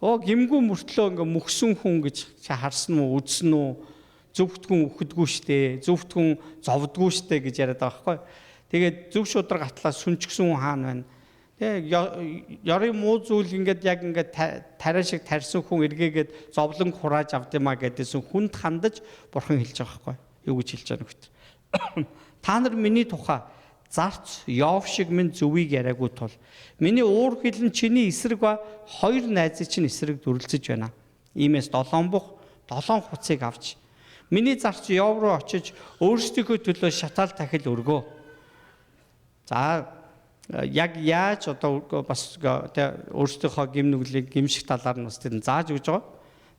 Гимгүү мөртлөө ингээ мөхсөн хүн гэж харсан уу, үзсэн үү? Зөвхтгүн үхэдгүү штэ, зөвхтгүн зовдгүү штэ гэж яриад байгаа байхгүй. Тэгээд зөв шудраг атлаа сүнчгсэн хүн хаана байна? Ярын муу зүйл ингээд яг ингээд тариа шиг тарьсан хүн эргээгээд зовлон хурааж авд юмаа гэдээсэн хүнд хандаж Бурхан хэлж байгаа байхгүй. Юу гэж хэлж байгаа нөхөд. Та нар миний тухай зарц Йов шиг минь зөвийг яриаггүй тул миний уур хилэн чиний эсрэг ба хоёр найзын чинь эсрэг дүрлцэж байна. Иймээс 7 хуцыг авч миний зарц Йов руу очиж өөрсдийнхөө төлөө шатаал тахил өргөө. За яг яаж одоо бас өөрсдийнхөө гим нүглийг гимших талаар нь бас тэр зааж өгж байгаа.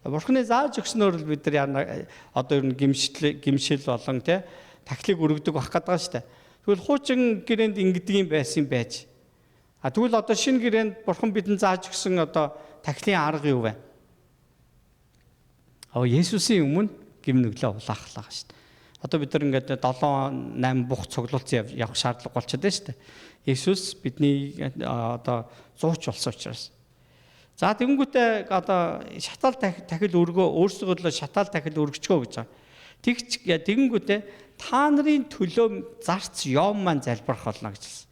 Бурханы зааж өгснөөр л бид нар одоо ер нь гимшил болон тахилыг өргөдөг байх гэдэг шүү дээ. Тэгвэл хуучин гэрээнд ингэдэг юм байсан байж. Тэгвэл одоо шинэ гэрээнд Бурхан бидэнд зааж өгсөн одоо тахилын арга юу вэ? Есүсийн өмнө гим нүглээ улаахлаа шүү дээ. Одоо бид нар ингээд 7-8 бух цуглуулсан явах шаардлага болчиход байна шүү дээ. Есүс бидний одоо зууч болсон учраас. За тэгэнгүүтээ одоо шатаал тахил өргөө өөрсдөө шатаал тахил өргөчгөө гэж байгаа. Тэгэнгүүтээ та нарын төлөө зарц Йов маань залбирах болно гэж хэлсэн.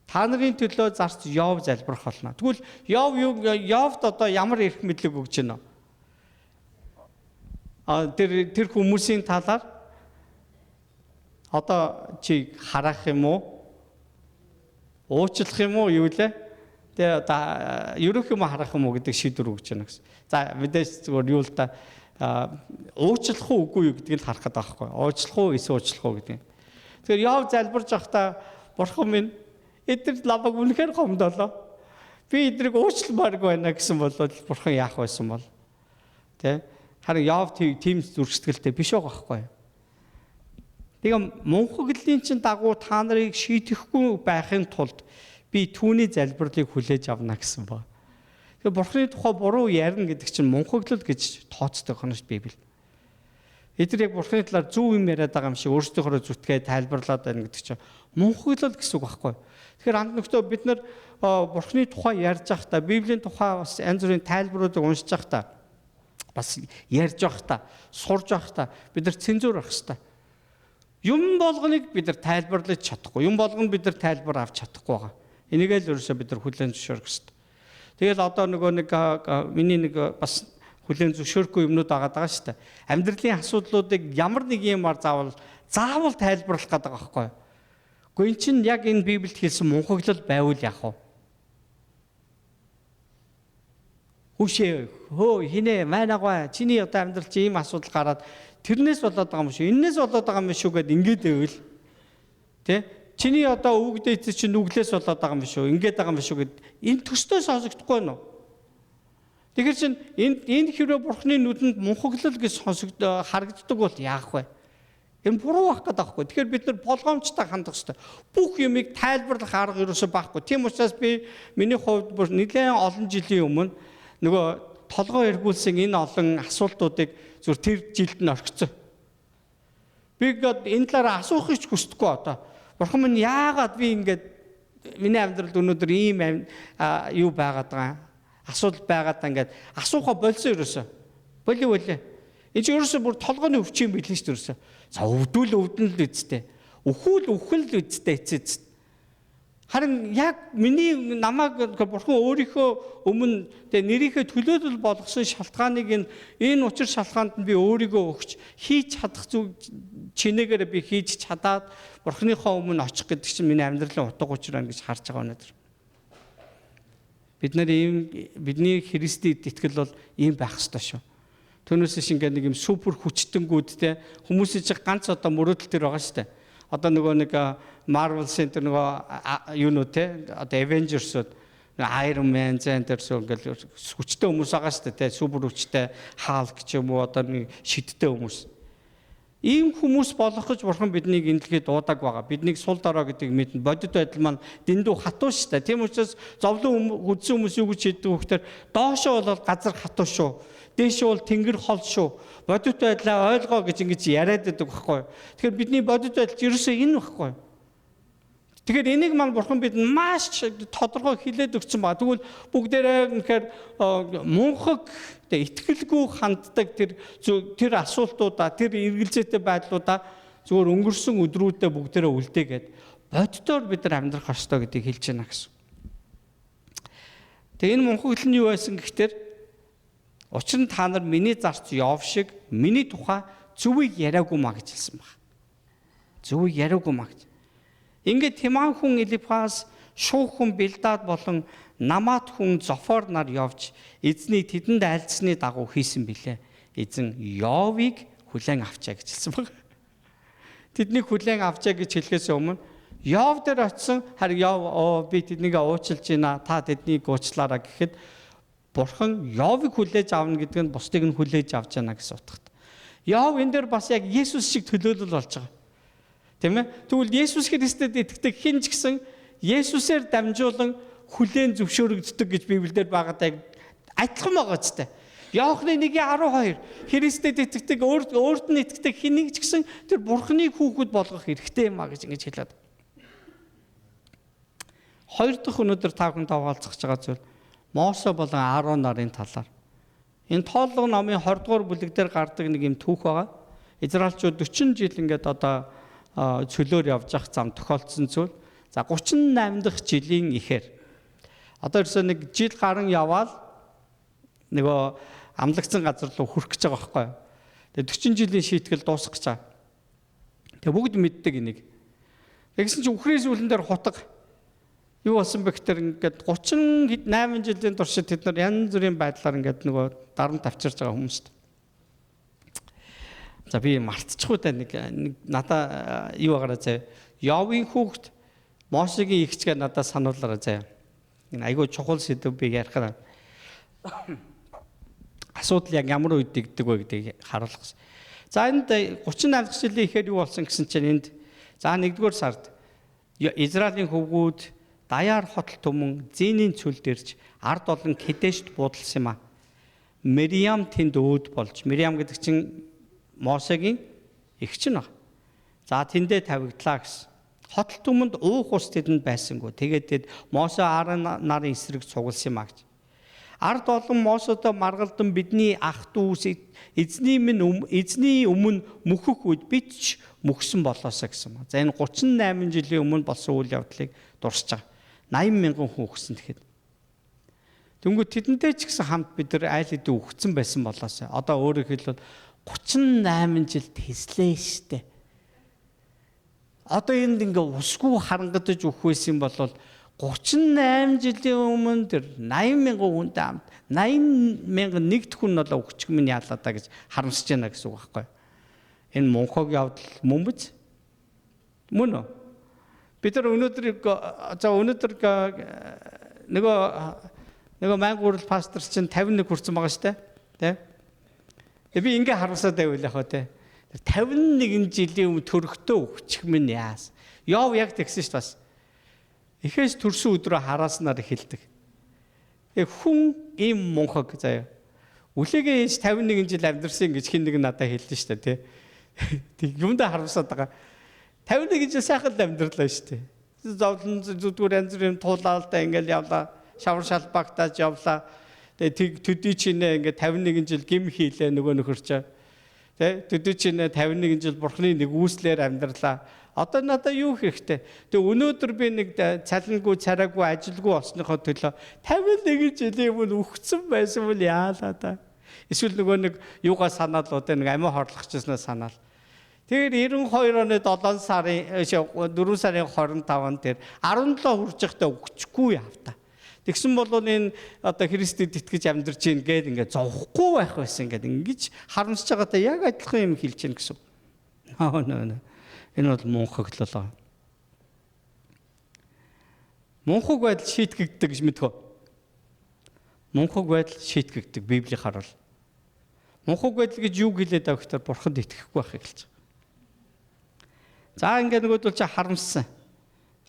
Та нарын төлөө зарц Йов залбирах болно. Тэгвэл Йовд одоо ямар эрх мэдлэг өгч байна вэ? Тэр хүмүүсийн талаар одоо чи харах юм уу? Уучлах юм уу юу лээ? Тэгээ ерөөх юм харах юм уу гэдэг шийдвэр өгч байна гэсэн. За мэдээж зүгээр юу л та уучлах уу үгүй юу гэдгийг харах гэдэг байхгүй. Уучлах уу эсвэл уучлах уу гэдэг. Тэгэхээр Йов залбирж байхдаа Бурхан минь эдгээр лаваг үнэхээр гомдолоо. Би эднийг уучлмааргүй байна гэсэн бол Бурхан яах байсан бол? Тэ? Харин Йов тийм зүрхсэтгэлтэй биш байгаа байхгүй. Тэгээ мунхаглалын чинь дагуу та нарыг шийдэхгүй байхын тулд би түүний залбирлыг хүлээж авна гэсэн ба. Тэгэхээр Бурхны тухай буруу ярина гэдэг чинь мунхаглал гэж тооцдог хонож Библи. Эдгээр яг Бурхны талаар зөв юм яриад байгаа юм шиг өөрсдийнхөө зүтгээ тайлбарлаад байна гэдэг чинь мунхаглал гэсэн үг байхгүй. Тэгэхээр анд нөхдөө бид нар Бурхны тухай ярьж байхдаа Библийн тухай бас янз бүрийн тайлбаруудыг уншиж байхдаа бас ярьж байхдаа сурж байхдаа бид нар цензур авах хэрэгтэй. Юм болгоныг бид нар тайлбарлаж чадахгүй. Юм болгоно бид нар тайлбар авч чадахгүй байгаа. Энийг л ерөөсөө бид нар хүлээн зөвшөөрөх хэрэгтэй. Тэгэл одоо нөгөө нэг миний нэг бас хүлээн зөвшөөрөхгүй юмнууд байгаа шүү дээ. Амьдралын асуудлуудыг ямар нэг юмар заавал тайлбарлах гэдэг байгаа байхгүй юу? Гэхдээ эн чинь яг энэ Библиэд хэлсэн мунхаглал байвал яах вэ? Хүшээ хөө хинэ манайгаа чиний одоо амьдрал чи ийм асуудал гараад тэрнээс болоод байгаа юм шүү. Эннээс болоод байгаа юм шүү гэд ингээд байвал тэ чиний одоо үгдээ чинь үглээс болоод байгаа юм шүү. Ингээд байгаа юм шүү гэд энэ төстөө сонсогдохгүй нь. Тэгэхээр чин энэ хэрэг Бурхны нүдэнд мунхаглал гэж харагддаг бол яах вэ? Энэ буруу байх гэдэг байхгүй. Тэгэхээр бид нар болгоомжтой хандах хэрэгтэй. Бүх юмыг тайлбарлах арга ерөөсөө байхгүй. Тийм учраас би миний хувьд бүр нэлээд олон жилийн өмнө нөгөө толгоо эргүүлсэн энэ олон асуултуудыг зүр тэр жилд нь орхицсон. Би энэ талаараа асуухыг ч хүсдэггүй одоо. Бурхан минь яагаад би ингээд миний амьдралд өнөөдөр ийм юу байгаад байгаа асуудал байгаад ингээд асууха болсон ерөөсөө. Боли. Энэ ч ерөөсөө бүр толгойн өвч юм билээ шүү дээ ерөөсөө. За өвдөн л үсттэй. Өхөл л үсттэй эцэст. Харин яг миний намайг Бурхан өөрийнхөө өмнө тэгээ нэрийнхээ төлөөлөл болгосон шалтгааныг энэ учир шалтгаанд нь би өөрийгөө өгч хийж чадах зүг чинээгээр би хийж чадаад Бурханыхоо өмнө очих гэдэг чинь миний амьдралын утга учир байна гэж харж байгаа өнөөдөр. Бидний Христэд итгэл бол ийм байх ёстой шүү. Түүнээс шингээ нэг юм супер хүчтэнгүүдтэй хүмүүсийн чинь ганц одоо мөрөөдөл төр байгаа шүү дээ. Одоо нөгөө нэг Marvel Center нөгөө юунууд те одоо Avengers-ууд Iron Man зэнтэр суу ингээл хүчтэй хүмүүс байгаа шүү дээ те супер хүчтэй Hulk ч юм уу одоо нэг шидтэй хүмүүс. Ийм хүмүүс болох гэж Бурхан биднийг энэлгээ дуудаг байгаа. Биднийг сул дорой гэдэг мэднэ. Бодит байдал маань дэндүү хатуу шүү дээ. Тийм учраас зовлон үдсэн хүмүүс юу гэж хэлдэг вэ гэхээр доошоо бол газар хатуу шүү. Дээш бол тэнгэр хол шүү. Бодит байдлаа ойлгоо гэж ингэж яриад байдаг байхгүй. Тэгэхээр бидний бодит байдал ерөөсөө энэ байхгүй. Тэгэхээр энийг маань Бурхан бидэнд маш тодорхой хэлээд өгсөн ба. Тэгвэл бүгдээрээ үнэхээр мунхаг итгэлгүй ханддаг тэр асуултуудаа, тэр эргэлзээтэй байдлуудаа зөвхөн өнгөрсөн өдрүүдэд бүгдээрээ үлдээгээд бодитоор бид нар амьдрах ёстой гэдгийг хэлж байна гэсэн. Тэгээ энэ мунхаглал нь юу байсан гэхээр учир нь та нар миний зарц Йов шиг миний тухай зөвийг яриаггүй маа гэж хэлсэн баг. Зөвийг яриаггүй маа гэж. Ингээд Тиман хүн Элифаз, Шуух хүн Билдад болон Намат хүн Зофор нар явж эзний тэдэнд айлцсны дагуу хийсэн билээ. Эзэн Йовыг хүлээн авчаа гэж хэлсэн баг. Тэднийг хүлээн авчаа гэж хэлэхээс өмнө Йов дээр очисон харин Йов би тэднийг уучлж байна. Та тэднийг уучлаарай гэхэд Бурхан Йовыг хүлээж авна гэдэг нь бусдыг нь хүлээж авч яана гэсэн утгатай. Йов энэ дээр бас яг Есүс шиг төлөөлөл болж байгаа. Тийм ээ. Тэгвэл Есүс Христэд итгэдэг хэн ч гэсэн Есүсээр дамжуулан хүлээн зөвшөөрөгддөг гэж Библиэлд байгаадаа адилхан байгаа ч тийм. Иохны 1:12 Христэд итгэдэг өөрт нь итгэдэг хэнийг ч гэсэн тэр Бурханы хүүхэд болгох хэрэгтэй юм а гэж ингэж хэлээд. Хоёр дахь өнөөдөр та бүхэн тавгаалцах байгаа зүйл Мосе болон Аарон нарын талаар. Энэ тооллого номын 20 дугаар бүлэг дээр гардаг нэг юм түүх байгаа. Израильчууд 40 жил ингээд одоо цөлөөр явж явах зам тохиолдсон зүйл. За 38 дахь жилийн ихээр одоо ерөөсөө нэг жил гарan яваал нөгөө амлагдсан газар руу хүрэх гэж байгаа байхгүй юу. Тэгээ 40 жилийн шийтгэл дуусах гэж байгаа. Тэгээ бүгд мэддэг энийг. Тэгсэн чинь үхрийн сүлэн дээр хутга юу болсон бэ гэхээр ингээд 38 жилийн турш тэд нар янз бүрийн байдлаар ингээд нөгөө дарамт авчирж байгаа хүмүүст. За би мартчихгүй та нэг надаа юу агараа заяа. Йовын хүүхд Мошегийн ихчгээ надад сануулаарай заяа. Энэ айгүй чухал сэдв би ярихаар. Асуудал яг ямар үед дэгдэг вэ гэдгийг харуулах гэсэн. За энд 38 дахь жилийн ихээр юу болсон гэсэн чинь энд за 1-р сард Израилийн хөвгүүд даяар хотол түмэн зээний цүлд ирж ард олон Кэдэшт буудалсан юм а. Мириам тэнд өөд болж. Мириам гэдэг чинь Мосегийн эгч нь баг. За тэндээ тавигдлаа гэсэн. Хотол түмэнд уух ус тэдэнд байсангүй. Тэгээд тэд Мосе Аарон нарын эсрэг цугласан юм а гэж. Ард олон Моседо маргалдан бидний ах дүүс эзний өмнө мөхөх үед бид ч мөхсөн болоосаа гэсэн юм. За энэ 38 жилийн өмнө болсон үйл явдлыг дурсаж байгаа. 80,000 хүн өгсөн тэгэхэд. Тэнгүү тэдэнтэй ч гэсэн хамт бид нар айл хэдийн өгцөн байсан болоосаа. Одоо өөрөөр хэлбэл 38 жил тэслээ штэ. Одоо энд ингээ усгүй харангадаж өгөх байсан бол 38 жилийн өмнө тэр 80,000 хүнтэй хамт 80,000 нэгд хүн бол өгчих минь яалаа да гэж харамсаж байна гэсэн үг байхгүй. Энэ Монхог явдал мөн биз? Мөн үү? Бид нар өнөөдөр нөгөө Мангуурл пастор чинь 51 хүрсэн байгаа шүү дээ. Тэ? Би ингээ харамсаад байвал яах вэ? 51 жилийн өмнө төрөхтөө өгчих минь яас. Яв яг тэгсэн шүү бас. Эхээс төрсөн өдрөө харааснаар хэлдэг. Хүн ийм Монхог заяа. Үлээгээ ээж 51 жил амьдэрсэн гэж хин нэг надад хэлсэн шүү дээ. Тэг юмдаа харамсаад байгаа. 51 жил сайхан амьдралаа шүү дээ. Зовлон зүдгүүр янз бүрийн туулаалтай ингээл явлаа. Шавар шалбагтаж явлаа. Тэгээ төдий чинээ ингээд 51 жил гим хийлээ нөгөө нөхөрчөө. Тэ төдий чинээ 51 жил бурхны нэг үүслээр амьдралаа. Одоо надаа юу хэрэгтэй? Тэгээ өнөөдөр би нэг цалингүй царайгүй ажилгүй болсныхоо төлөө 51 жилийн өмнө өгцөн байсан бол яалаа да. Эсвэл нөгөө нэг юугаа санаал одоо нэг амиа хорлохчихснаа санаал. Тэгэхээр 92 оны 7 сарын 4 сарын 25-нд тэр 17 хүрч явахдаа өгчихгүй явта. Тэгсэн бол энэ одоо Христэд итгэж амьдарч гин гээд ингээд зовхгүй байх байсан ингээд ингэж харамсаж байгаадаа яг адилхан юм хэлж гин гэсэн. Энэ бол Монхоглолоо. Монхог байдал шийтгэгддэг гэж мэдхөө. Монхог байдал шийтгэгддэг Библийн харуул. Монхог байдал гэж юу гэлээд байгаа гэхээр бурханд итгэхгүй байхыг хэлж байгаа. За ингээд нөгөөдөл чи харамссан.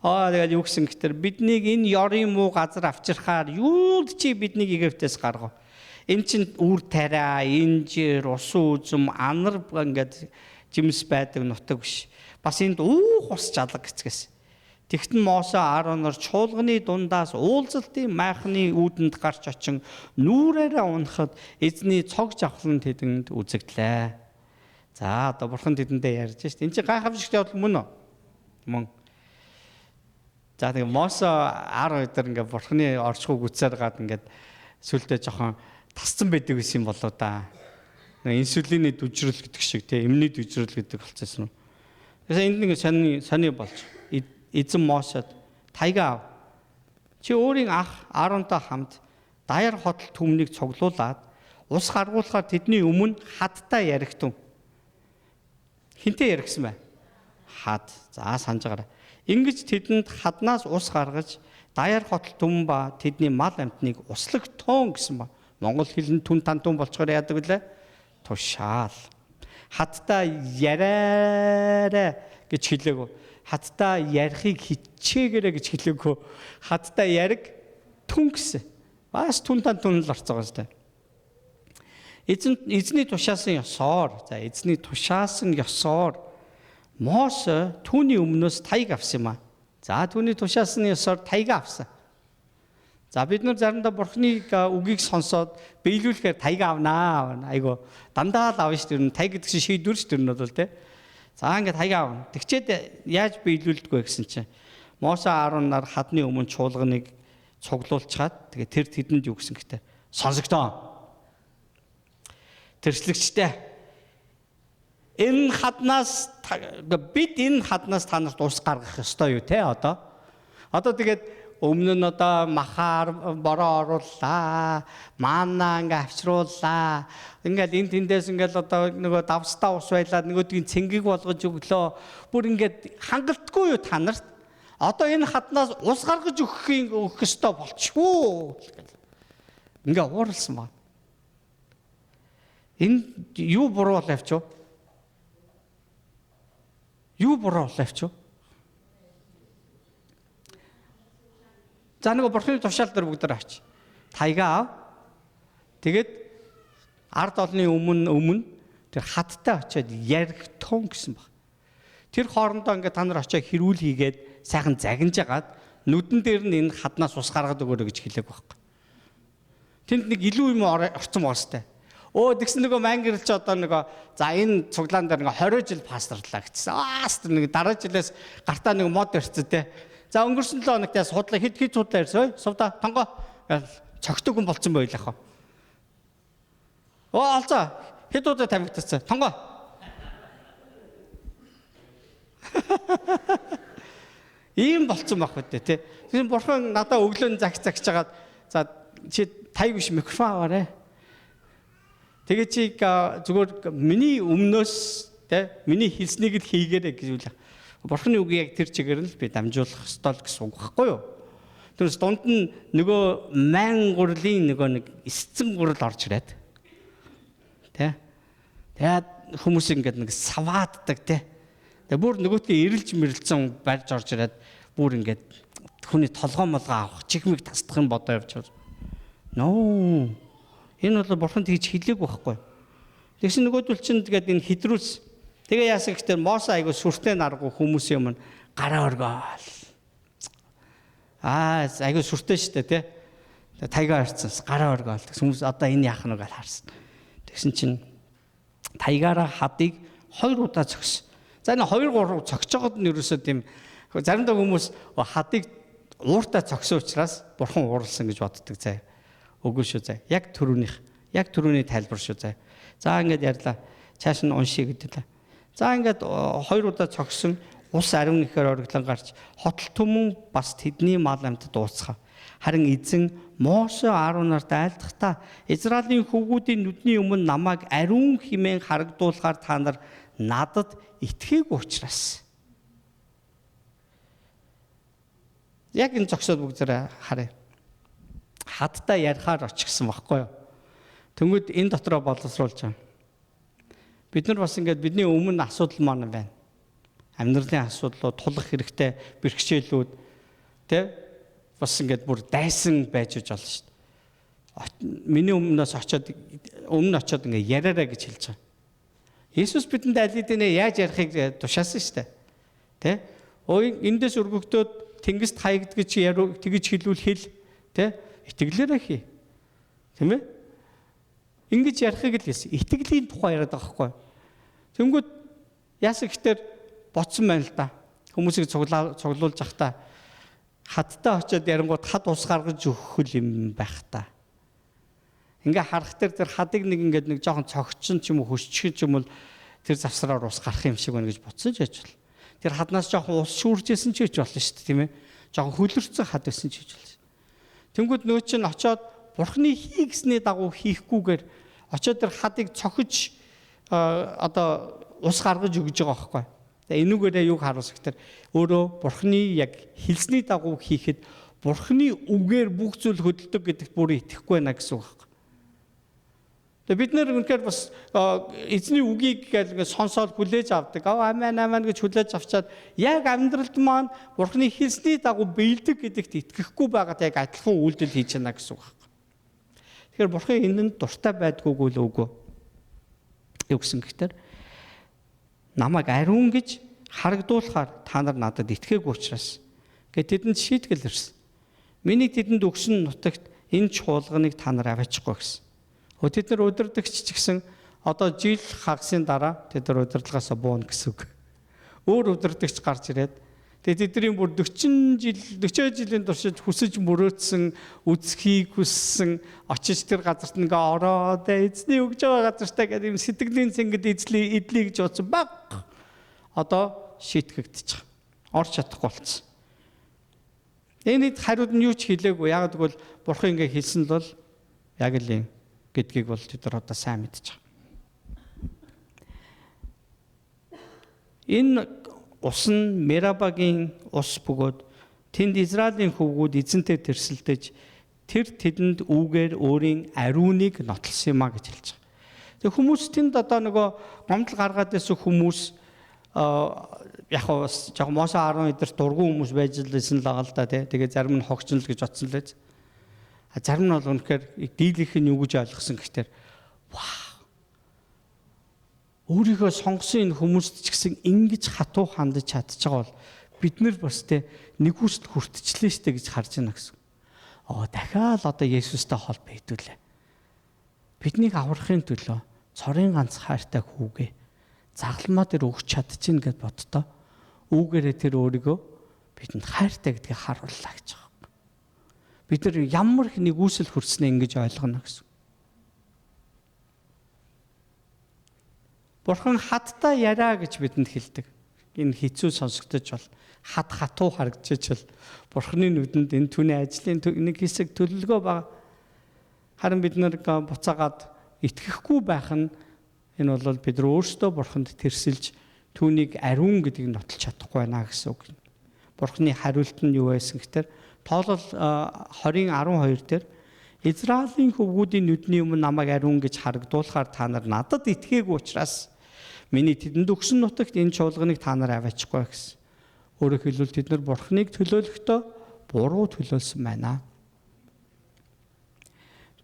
Тэгээд юу гэсэн гэхээр биднийг энэ ёрын муу газар авчирхаар юуд чи биднийг Египтээс гаргав. Энд чин үр тариа, инжир, усан үзэм, анар ингээд жимс байдаг нутаг биш. Бас энд уух ус жалга гэцгээс. Тэгтэн Мосе Аароноор чуулганы дундаас уулзалтын майхны үүдэнд гарч очин нүрээрээ унахад эзний цог жавхлан тэдэнд үзэгдлээ. За одоо бурхан тэдэндээ ярьж шít. Энд чи гайхамшигт явдал мөн үү? Мөн. За тэгээ Мосе Аарон өдөр ингээ бурханы орчхуг үцээр гад ингээд сүлдээ жоохон тасцсан байдаг гэсэн юм болоо да. Инсулины дүжрэл гэдэг шиг тийм эмний дүжрэл гэдэг болчихсон. Тэгээс энд нэг сони болж эзэн Мосед тайгаа ав. Чи өөрийн ах Ааронтой хамт даяар хотол түмнийг цуглуулад ус гаргуулахаар тэдний өмнө хадтай яригтун. Хинтээ яригсан бай? Хад. За санаж гараа. Ингэж тэдэнд хаднаас ус гаргаж даяар хотол түмэн ба тэдний мал амтныг услагтон гэсэн ба. Монгол хэлэнд түн тантун болчоор яадаг үлээ? Тушаал. Хадтай яриараа гэж хэлээгөө. Хадтай ярихыг хичээгээрэй гэж хэлээгөө. Хадтай яриг түн гэсэн. Бас түн тантун л орцоогоо сте. Эзний тушаасан ёсоор. За эзний тушаасан ёсоор Мосе түүний өмнөөс таяг авсан юм а. За түүний тушаасны ёсоор таяг авсан. За бид нар заримдаа бурхны үгийг сонсоод биелүүлэхээр таяг авнаа. Айгу дандаа л авна шүү дээ. Таяг гэдэг чинь шийдвэр шүү дээ бол тэ. За ингээд таяг авна. Тэгчээд яаж биелүүлдэггүй гэсэн чинь Мосе Ааron нар хадны өмнө чуулганыг цуглуулчаад тэгээ тэр тэдэнд юу гэсэн гэхтээ сонсогдоо. Тэрслэгчтэй энэ хаднаас бид энэ хаднаас та нарт ус гаргах ёстой юу те одоо тэгээд өмнө нь одоо махаар бороо орууллаа маана ингээ авчрууллаа ингээл энэ тэндээс ингээл одоо нөгөө давстаа ус байлаад нөгөөдгийн цэнгэг болгож өглөө бүр ингээд хангалтгүй юу та нарт одоо энэ хаднаас ус гаргаж өгөх ёстой болчихвоо ингээ ууралсан ба энэ юу буруу авч юу Юу буруу авч юу? За нөгөө бурхны тушаал дээр бүгд авч. Тайгаа ав. Тэгээд ард олны өмнө тэр хаттай очиод ярих тун гэсэн баг. Тэр хоорондоо ингээд та нар очиод хэрүүл хийгээд сайхан загинж агаад нүдэн дээр нь энэ хаднаас ус гаргаад өгөөрэй гэж хэлээг байхгүй. Тэнд нэг илүү юм орцсон байгаа сте. Тэгсэн нөгөө мангэрч одоо нөгөө за энэ цуглаан дээр нэг 20 жил пасторлаа гэсэн. Нэг дараа жилээс гартаа нэг мод ирсэн те. За өнгөрсөн 7 хоногт судлаа хэд судлаа ирсэн. Сувда тонгоо цогтөг хүн болцсон байлаа хаа. Алзаа хэд удаа тамигдсан. Тонгоо. Ийм болцсон байх үү те. Тийм бурхан надаа өглөө загч жагаад за чи тайг биш микрофон аваарэ. Тэгээ чи зүгээр миний өмнөөс те миний хэлснийг л хийгээрэй гэж үл. Бурханы үгийг яг тэр чигээр нь би дамжуулах ёстой л гэсэн үг байхгүй юу? Тэрс дунд нь нөгөө ман гурлын нөгөө нэг эсцэн гурал орж ирээд. Тэ? Тэгээд хүмүүс ингээд нэг савааддаг те. Тэгээ бүр нөгөөдгөө ирэлж мэрэлцэн барьж орж ирээд бүр ингээд хүний толгоо молгоо авах чихмиг тасдах юм бодоо явж байгаа. Ноо. Энэ бол бурхан тэгж хэлээг байхгүй. Тэгсэн нөгөөдөл чинь тэгээд энэ хидрүүлс. Тэгээ яасан гэхээр Мосе айгу сүртэй наргу хүмүүсийн өмнө гараа өргөөл. Айгу сүртэй штэ тий. Тайгаа харцсан гараа өргөөл. Хүмүүс одоо энэ яах нь гэж харсан. Тэгсэн чинь тайгаараа хадыг 2 удаа зогс. За энэ 2 3 цогч жоод нь ерөөсөө тийм заримдаа хүмүүс хадыг ууртаа цогсон учраас бурхан уурлсан гэж боддог заа. Үгүй шүү заа. Яг түрүүний тайлбар шүү заа. За ингээд ярьлаа. Цааш нь уншия гэдэг. За ингээд 2 удаа цогсон ус ариун ихээр ориглон гарч хотол түмэн бас тэдний мал амьтад ууцхав. Харин эзэн Мосе Ааронарт айлдахдаа Израилийн хөвгүүдийн нүдний өмнө намайг ариун хэмээн харагдуулахаар та нар надад итгээгүй учраас. Яг энэ зогсоод бүгдээрээ харъя. Хадтай ярихаар очихсан байхгүй юу? Тэнгүүд энэ дотроо боловсруулж байгаа. Бид нар бас ингээд бидний өмнө асуудал маань байна. Амьдралын асуудлууд, тулах хэрэгтэй бэрхшээлүүд тэ бас ингээд бүр дайсан байж болно шүү дээ. Миний өмнөөс очиод ингээд яриараа гэж хэлж байгаа. Есүс бидэнд аль хэдийнэ яаж ярихыг тушаасан шүү дээ. Тэ? Эндээс өргөгдөөд тэнгист хаягдгаж тэгж хэлүүл хэл тэ? Итгэлээрээ хий. Тийм ээ? Ингэж ярихыг л хэлсэн. Итгэлийн тухай яриад байгаа байхгүй. Тэнгүүд яасан гэхээр боцсон байна л да. Хүмүүсийг цуглуулж явахдаа хадтай очиод ярингууд хад ус гаргаж өгөх юм байх та. Ингээ харах тэр хадыг нэг жоохон цогцсон ч юм уу хөшчихэн ч юм бол тэр завсраар ус гарах юм шиг байна гэж бодсон ч яж бол. Тэр хаднаас жоохон ус шүүржсэн ч гэж болно шүү дээ тийм ээ. Жоохон хөлөрцөн хад байсан ч гэж болно. Тэнгүүд нөө чинь очиод бурхны хий гэсний дагуу хийхгүйгээр очиод тэр хадыг цохиж одоо ус гаргаж өгж байгаа байхгүй. Тэгээ энүүгээрээ юг харуулах гэхээр өөрөө бурхны яг хэлсний дагуу хийхэд бурхны үгээр бүх зүйл хөдөлдөг гэдэгт бүр итгэхгүй байна гэсэн үг байхгүй. Тэгээ бид нэр үнэхээр бас эзний үгийг ингээд сонсоод хүлээж авдаг. Амин гэж хүлээж авчаад яг амьдралд маань бурхны хэлсний дагуу биелдэг гэдэгт итгэхгүй байгаад яг адилхан үйлдэл хийж байна гэсэн үг байхгүй. Тэгэхээр бурхан энэнд дуртай байдгүйг л үгүй. Юу гэсэн гэхээр намайг ариун гэж харагдуулахаар та нар надад итгээгүй учраас гэт тэдэнд шийтгэл ирсэн. Миний тэдэнд өгсөн нутагт энэ чуулганыг та нар аваачихгүй гэсэн. Тэд нар удирдагч ч гэсэн одоо жил хагасын дараа тэд нар удирдлагаасаа бууна гэсэн үг. Өөр удирдагч гарч ирээд тэгээд тэдний бүр 40 жилийн туршид хүсэж мөрөөдсөн үзхийг хүссэн очиж тэр газарт ингээ ороод эзний өгж байгаа газартаа гэдэг юм сэтгэлийн цэнгэд эдлээ гэж бодсон баг. Одоо шийтгэгдэж байгаа. Орч чадахгүй болсон. Энэд хариуд нь юу ч хэлээгүй. Яг тэгвэл бурхан ингээ хэлсэн л бол яг л юм гэдгийг бол тэд нар одоо сайн мэдж байгаа. Энэ ус нь Мерабагийн ус бөгөөд тэнд Израилийн хөвгүүд эзэнтэй тэрсэлдэж тэр тэдэнд үүгээр өөрийн ариуныг нотлсон юм а гэж хэлж байгаа. Тэгээ хүмүүс тэнд одоо нөгөө гомдол гаргаад байсан хүмүүс яг жоо Мосе 10 эдэрт дургүй хүмүүс байж лсэн л байгаа л да тий. Тэгээ зарим нь хогчнол гэж бодсон л байж. Зарим нь бол үнэхээр дийлийнх нь юу гэж ойлгосон гэхээр вау. Өөрийгөө сонгосон энэ хүмүүст ч гэсэн ингэж хатуу хандаж чадчих байгаа бол бид нар бас тий нэг хүсэл хүртчихлээ штэ гэж харж байна гэсэн. Дахиад одоо Есүстэй холбоо хэдүүлээ. Биднийг аврахын төлөө цорын ганц хайртай хүүгээ загламаа дээр өгч чадчихна гэд боддоо. Үүгээрээ тэр өөрийгөө бидэнд хайртай гэдгийг харууллаа гэж байгаа. Бид нар ямар их нэг үүсэл хүрснээ ингэж ойлгоно гэсэн. Бурхан хаттай яриа гэж бидэнд хэлдэг. Энэ хэцүү сонсогдож бол хатуу харагдчих бол Бурханы нүдэнд энэ түүний ажлын нэг хэсэг төлөвлөгөө байгаа. Харин бид нар буцаагаад итгэхгүй байх нь энэ бол бид нар өөрсдөө Бурханд тэрсэлж түүнийг ариун гэдгийг нотолж чадахгүй байна гэсэн үг. Бурханы хариулт нь юу байсан гэхээр Тоолол 20:12 дээр Израилийн хөвгүүдийн нүдний өмнө намайг ариун гэж харагдуулахаар та нар надад итгээгүй учраас миний тэдэнд өгсөн нутагт энэ чуулганыг та нар аваачихгүй гэсэн. Өөрөөр хэлбэл тэд нар Бурханыг төлөөлөхдөө буруу төлөөлсөн байна.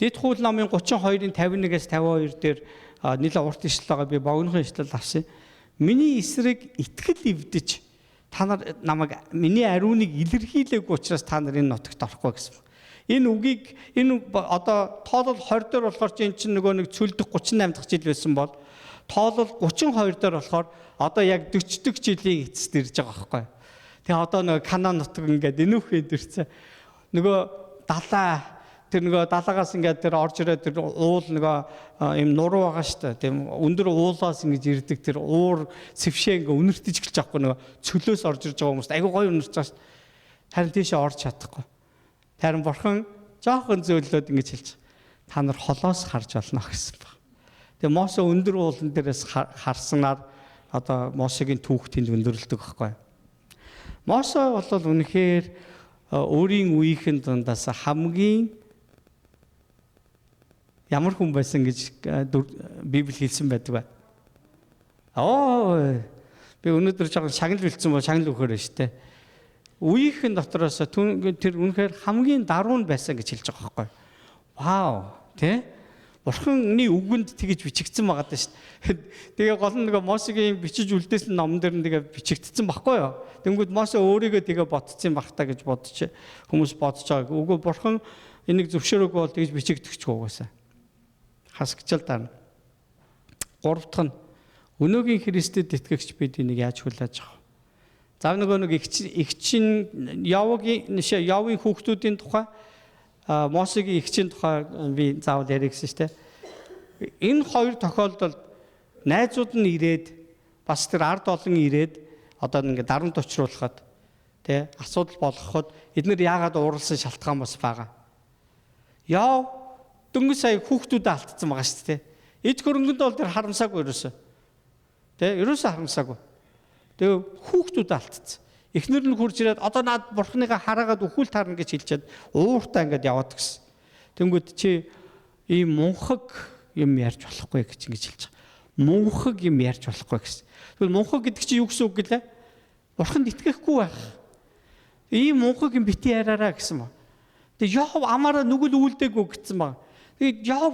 Дэд хууль намын 32-ын 51-ээс 52 дээр нэлээд урт ишлэл байгаа би богинохон ишлэл авсан. Миний эсрэг итгэл эвдэж та нар намайг миний ариуныг илэрхийлээгүй учраас та нар энэ нутагт орохгүй гэсэн. Энэ үгийг одоо Тоолол 20 дээр болохоор чинь нөгөө нэг цөлдөх 38 дахь жил байсан бол Тоолол 32 дээр болохоор одоо яг 40 дахь жилийн эцэст ирж байгаа байхгүй. Тэгээ одоо нөгөө Канаан нутаг ингээд энүүхэд ирсэн. Нөгөө далаагаас ингээд тэр орж ирээд тэр уул нөгөө юм нуруу байгаа шүү дээ. Тийм өндөр уулаас ингэж ирдэг тэр уур цэвшээ ингээд үнэртэж эхэлж байгаа нөгөө цөлөөс орж ирж байгаа хүмүүст айгүй гоё үнэрч байгаа шүү дээ. Харин тийшээ орж чадахгүй. Харин Бурхан жоохон зөөллөөд ингэж хэлж та нар холоос харж болно гэсэн баг. Тэгээ Мосе өндөр уулан дээрээс харснаар одоо Мосегийн түүх тэнд өндөрлөдөг байхгүй. Мосе бол үнэхээр өөрийн үеийнхэн дундаас хамгийн ямар хүн байсан гэж Библи хэлсэн байдаг бай. Би өнөөдөр жоохон шагнал бэлдсэн бол шагнал өгөхөр байна шүү дээ. Үеийнхэн дотроос тэр үнэхээр хамгийн даруун байсан гэж хэлж байгаа байхгүй. Вау, тий? Бурханы үгэнд тэгж бичигдсэн байгаа даа шүү дээ. Тэгээ гол нь нөгөө Мосегийн бичиж үлдээсэн номон дээр нь тэгээ бичигдсэн байхгүй юу? Тэнгүүд Мосе өөрийгөө тэгээ бодцсон байх та гэж бодож хүмүүс бодож байгаа. Үгүй Бурхан энийг зөвшөөрөөгүй бол тэгж бичигдэхгүй угаасаа. Хасгчл тань. Гурав дахь нь өнөөгийн Христэд итгэгч бид энийг яаж хүлээж авах вэ? За нөгөө нэг эгчин Явын хүүхдүүдийн тухай Мосегийн эгчийн тухай би заавал ярих гэсэн шүү дээ. Энэ хоёр тохиолдолд найзууд нь ирээд бас тэр ард олон ирээд одоо ингээд дарамт учруулахад тий асуудал болгоход эдгээр яагаад ууралсан шалтгаан бас байгаа. Яв дөнгөж сая хүүхдүүдэд алдсан байгаа шүү дээ. Эд хөрөнгөнд бол тэр харамсаагүй ерөөсөө. Тий ерөөсөө харамсаагүй. Тэгээ хүүхдүүдэд алдсан. Эхнэр нь хурж ирээд одоо наад Бурханыгаа хараагаад өхүүл таарна гэж хэлчихэд ууртаа ингээд яваад гисэн. Тэнгүүд чи ийм мунхаг юм ярьж болохгүй гэж ингэж хэлж байгаа. Мунхаг юм ярьж болохгүй гэсэн. Тэгвэл мунхаг гэдэг чинь юу гэсэн үг гэлээ? Бурханд итгэхгүй байх. Ийм мунхаг юм бити яраараа гэсэн ба. Тэгээ Йов амаараа нүгэл үйлдэггүй гэсэн ба. Тэгээ Йов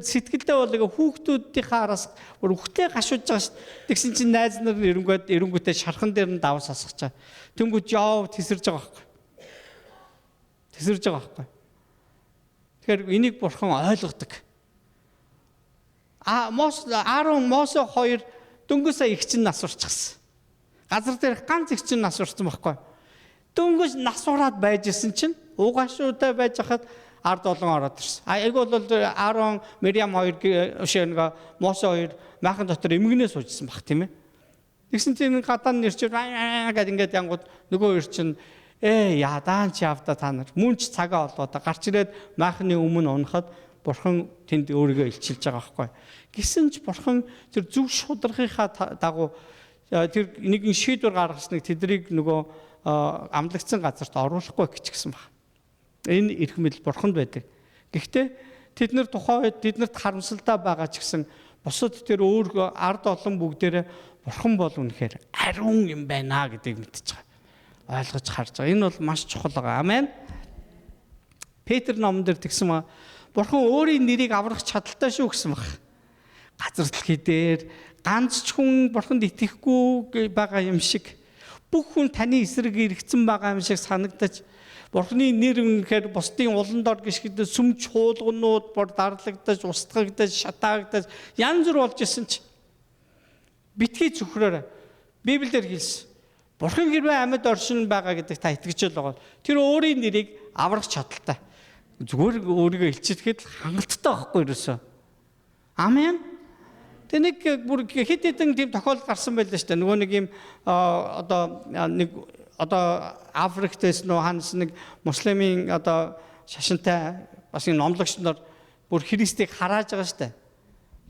сэтгэлдээ бол ингээ хүүхдүүдийнхээ араас бүр үхтэй гашууж байгаа шүү. Тэгсэн чинь найз нар эренгүүтээ шархан дээр нь давс асгачаа. Тэнгүүд Йов тесэрж байгаа байхгүй. Тесэрж байгаа байхгүй. Тэгэхээр энийг Бурхан ойлгодог. Мосе 2 дөнгөсөө эгчин нас урчихсан. Газар дээр ганц эгчин нас урсан байхгүй. Дөнгөс нас ураад байж исэн чинь угаашуутай байж хахад ард олон ороод ирсэн. Айгу бол Аарон, Мириам 2 Мосе 2 майхан дотор эмгэнээ суужсэн баг тийм ээ. Тэгсэн чинь гадаа нэр чинь гэдэг ингээд янгууд нөгөө хоёр чинь ядаан чи авда та нар мөн ч цагаа олоод гарч ирээд майхны өмнө унахад Бурхан тэнд өөрийгөө илчилж байгаа байхгүй. Гэсэн ч Бурхан тэр зөв шударгынхаа дагуу тэр нэгэн шийдвэр гаргасныг тэднийг нөгөө амлагдсан газарт оруулахгүй гिचгсэн баг. Энэ эрх мэдэл Бурханд байдаг. Гэхдээ тэд нар тухайн үед тэднэрт харамсалтай байгаа ч гэсэн Бусад тэр өөр ард олон бүгдээрээ бурхан бол үнэхээр ариун юм байна гэдгийг мэдчихэж байгаа. Ойлгож харж байгаа. Энэ бол маш чухал байгаа. Амен. Петр номон дээр тэгсэн ба бурхан өөрийн нэрийг аврах чадaltaй шүү гэсэн баг. Газар дэлхий дээр ганц ч хүн бурханд итгэхгүй байгаа юм шиг бүх хүн таны эсрэг иргэцэн байгаа юм шиг санагдаж бурханы нэр үнэхээр бусдын улан дор гიშгэд сүм чуулганууд бор дарлагдаж, устгагдаж, шатаагдаж янз бүр болж исэн чи битгий зөвхрөөр Библиэлд хэлсэн. Бурхан хэрвээ амьд оршин байгаа гэдэг та итгэж байгаа. Тэр өөрийн нэрийг аврах чадaltaй. Зүгээр өөрийгөө илчилгээд хангалттай байхгүй юусэн. Амен. Тэ нэг бүр хэд хэдэн тийм тохиолдол гарсан байлаа шүү дээ. Нөгөө нэг юм одоо Африкт эс нөө ханс нэг муслимын шашинтай бас энэ номлогч нар бүр Христийг харааж байгаа шүү дээ.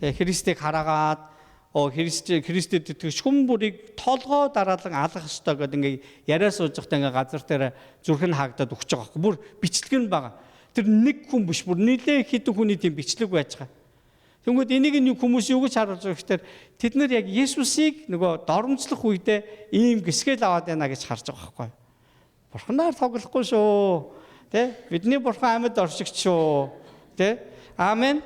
Тэгээ Христийг хараагаад Христэд итгэж хүн бүрийг толгой дараалан алгах ёстой гэдэг ингээ яриа сууж байхдаа ингээ газар дээр зүрх нь хаагдаад өгч байгаа байхгүй. Бүр бичлэг нь байгаа. Тэр нэг хүн биш бүр нэлээ хэдэн хүний тийм бичлэг байж байгаа. Тэнгүүд энийг нэг хүмүүс юу гэж харуулж байгаа гэхээр тэд нар яг Есүсийг нөгөө доромжлох үедээ ийм гисгэл аваад байна гэж харж байгаа байхгүй. Бурханаар тоглохгүй шүү. Тэ? Бидний бурхан амьд оршигч шүү. Тэ? Амен.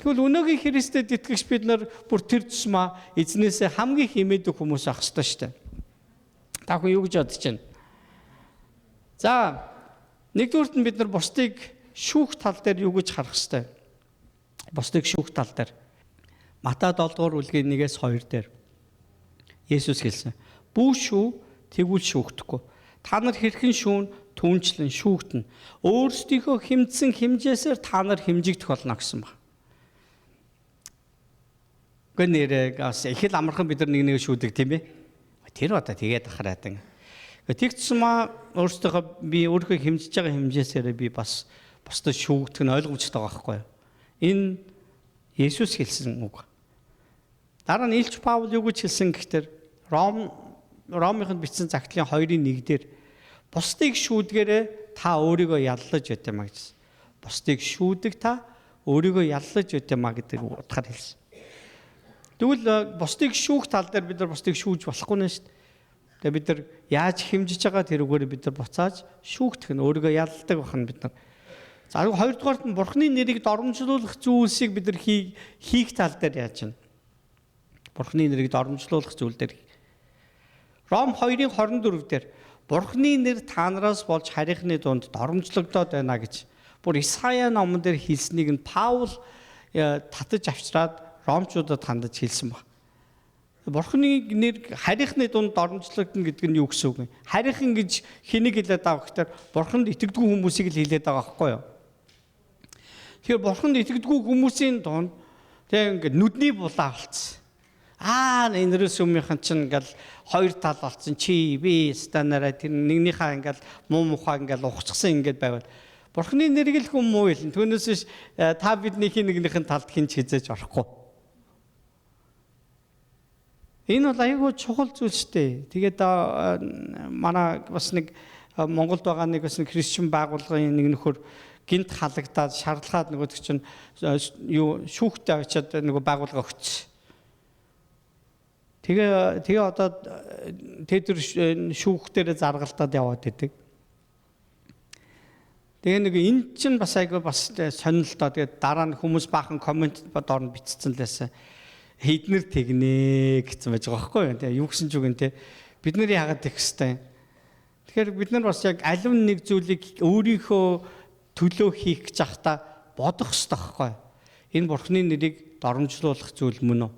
Тэгвэл өнөөгийн Христэд итгэгч бид нар бүр тэр тусмаа эзнээсээ хамгийн хэмээдэг хүмүүс ах ёстой шүү дээ. Та хүн юу гэж бодож байна? За, нэгдүгürt нь бид нар бусдыг шүүх тал дээр юу гэж харах ёстой? Бусдыг шүүх тал дээр Матай 7-р бүлгийн 1-2 дээр Есүс хэлсэн. Бүү шүү, тэгвэл шүүгдэхгүй. Та нар хэрхэн шүүн, түнчлэн шүүгдэнэ. Өөрсдийнхөө хэмжсэн хэмжээсээр та нар хэмжигдэх болно гэсэн ба. Гэхдээ нэрээ их л амархан бид нар нэг шүүдэг тийм ээ. Тэр одоо тэгээд ахараад. Тэгцсмаа өөрсдөө би өөрийнхөө хэмжиж байгаа хэмжээсээр би бас бусдад шүүгдэх нь ойлгомжтой байгаа байхгүй юу? Энэ Есүс хэлсэн үг. Дараа нь Илч Паул юу гэж хэлсэн гэхээр Ромыхонд бичсэн загтлын 2:1 дээр бусдыг шүүдгээрээ та өөрийгөө яллаж өгдөм аа гэсэн. Бусдыг шүүдэг та өөрийгөө яллаж өгдөм аа гэдэг утгаар хэлсэн. Тэгвэл бусдыг шүүх тал дээр бид нар бусдыг шүүж болохгүй нэ шүү дээ. Тэгээ бид нар яаж хэмжиж байгаа тэрүүгээр бид нар буцааж шүүгдэх нь өөрийгөө ялладаг бахна бид нар. За хоёрдугаарт нь Бурханы нэрийг доромжлуулах зүйлсийг бид нар хийх тал дээр яаж вэ? Бурханы нэрийг доромжлуулах зүйл дээр. Ром 2:24 дээр Бурханы нэр та нараас болж харийнхны дунд доромжлогдоод байна гэж бүр Исая номон дээр хэлснийг нь Паул татаж авчраад ромчуудад хандаж хэлсэн баг. Бурханы нэр харийнхны дунд доромжлогдно гэдэг нь юу гэсэн үг вэ? Харийнхан гэж хэнийг хэлээд байгаа гэхээр Бурханд итгэдэггүй хүмүүсийг л хэлээд байгаа байхгүй юу? Тэгэхээр Бурханд итгэдэггүй хүмүүсийн дунд тэг ингээд нүдний булаа болцсон. Энэрээс өмнөхийн чинь ингээл хоёр тал болцсон. Чи би станараа тэр нэгнийхээ ингээл муу мухаа ингээл ухчихсан ингээд байвал Бурханы нэрийг л хүн муу хэлнэ. Түүнээс та бидний нэгнийхэн талд хинч хизээж орохгүй. Энэ бол аюулгүй чухал зүйл шүү дээ. Тэгээд манай бас нэг Монголд байгаа нэг бас христчэн байгууллагын нэг нөхөр гинт халагдаад шаардлагаад нөгөө чинь юу шүүхтэй очиад нөгөө байгууллага өгч. Тэгээ одоо тэр шүүхтэрэ заргалтад яваад идэг. Тэгээ нэг энэ чинь бас айгүй бас сонирхолтой. Тэгээд дараа нь хүмүүс баахан комент доор нь бичсэн лээсэ. Хэднэр тэгнэ гэсэн байж байгаа байхгүй юу? Тэгээ юу гэсэн ч үг нэ. Бид нар яагаад тэгэх хэвтэй. Тэгэхээр бид нар бас яг алив нэг зүйлийг өөрийнхөө төлөө хийх гэж захта бодох хэрэгтэй байхгүй. Энэ Бурханы нэрийг доромжлуулах зүйл мөн үү?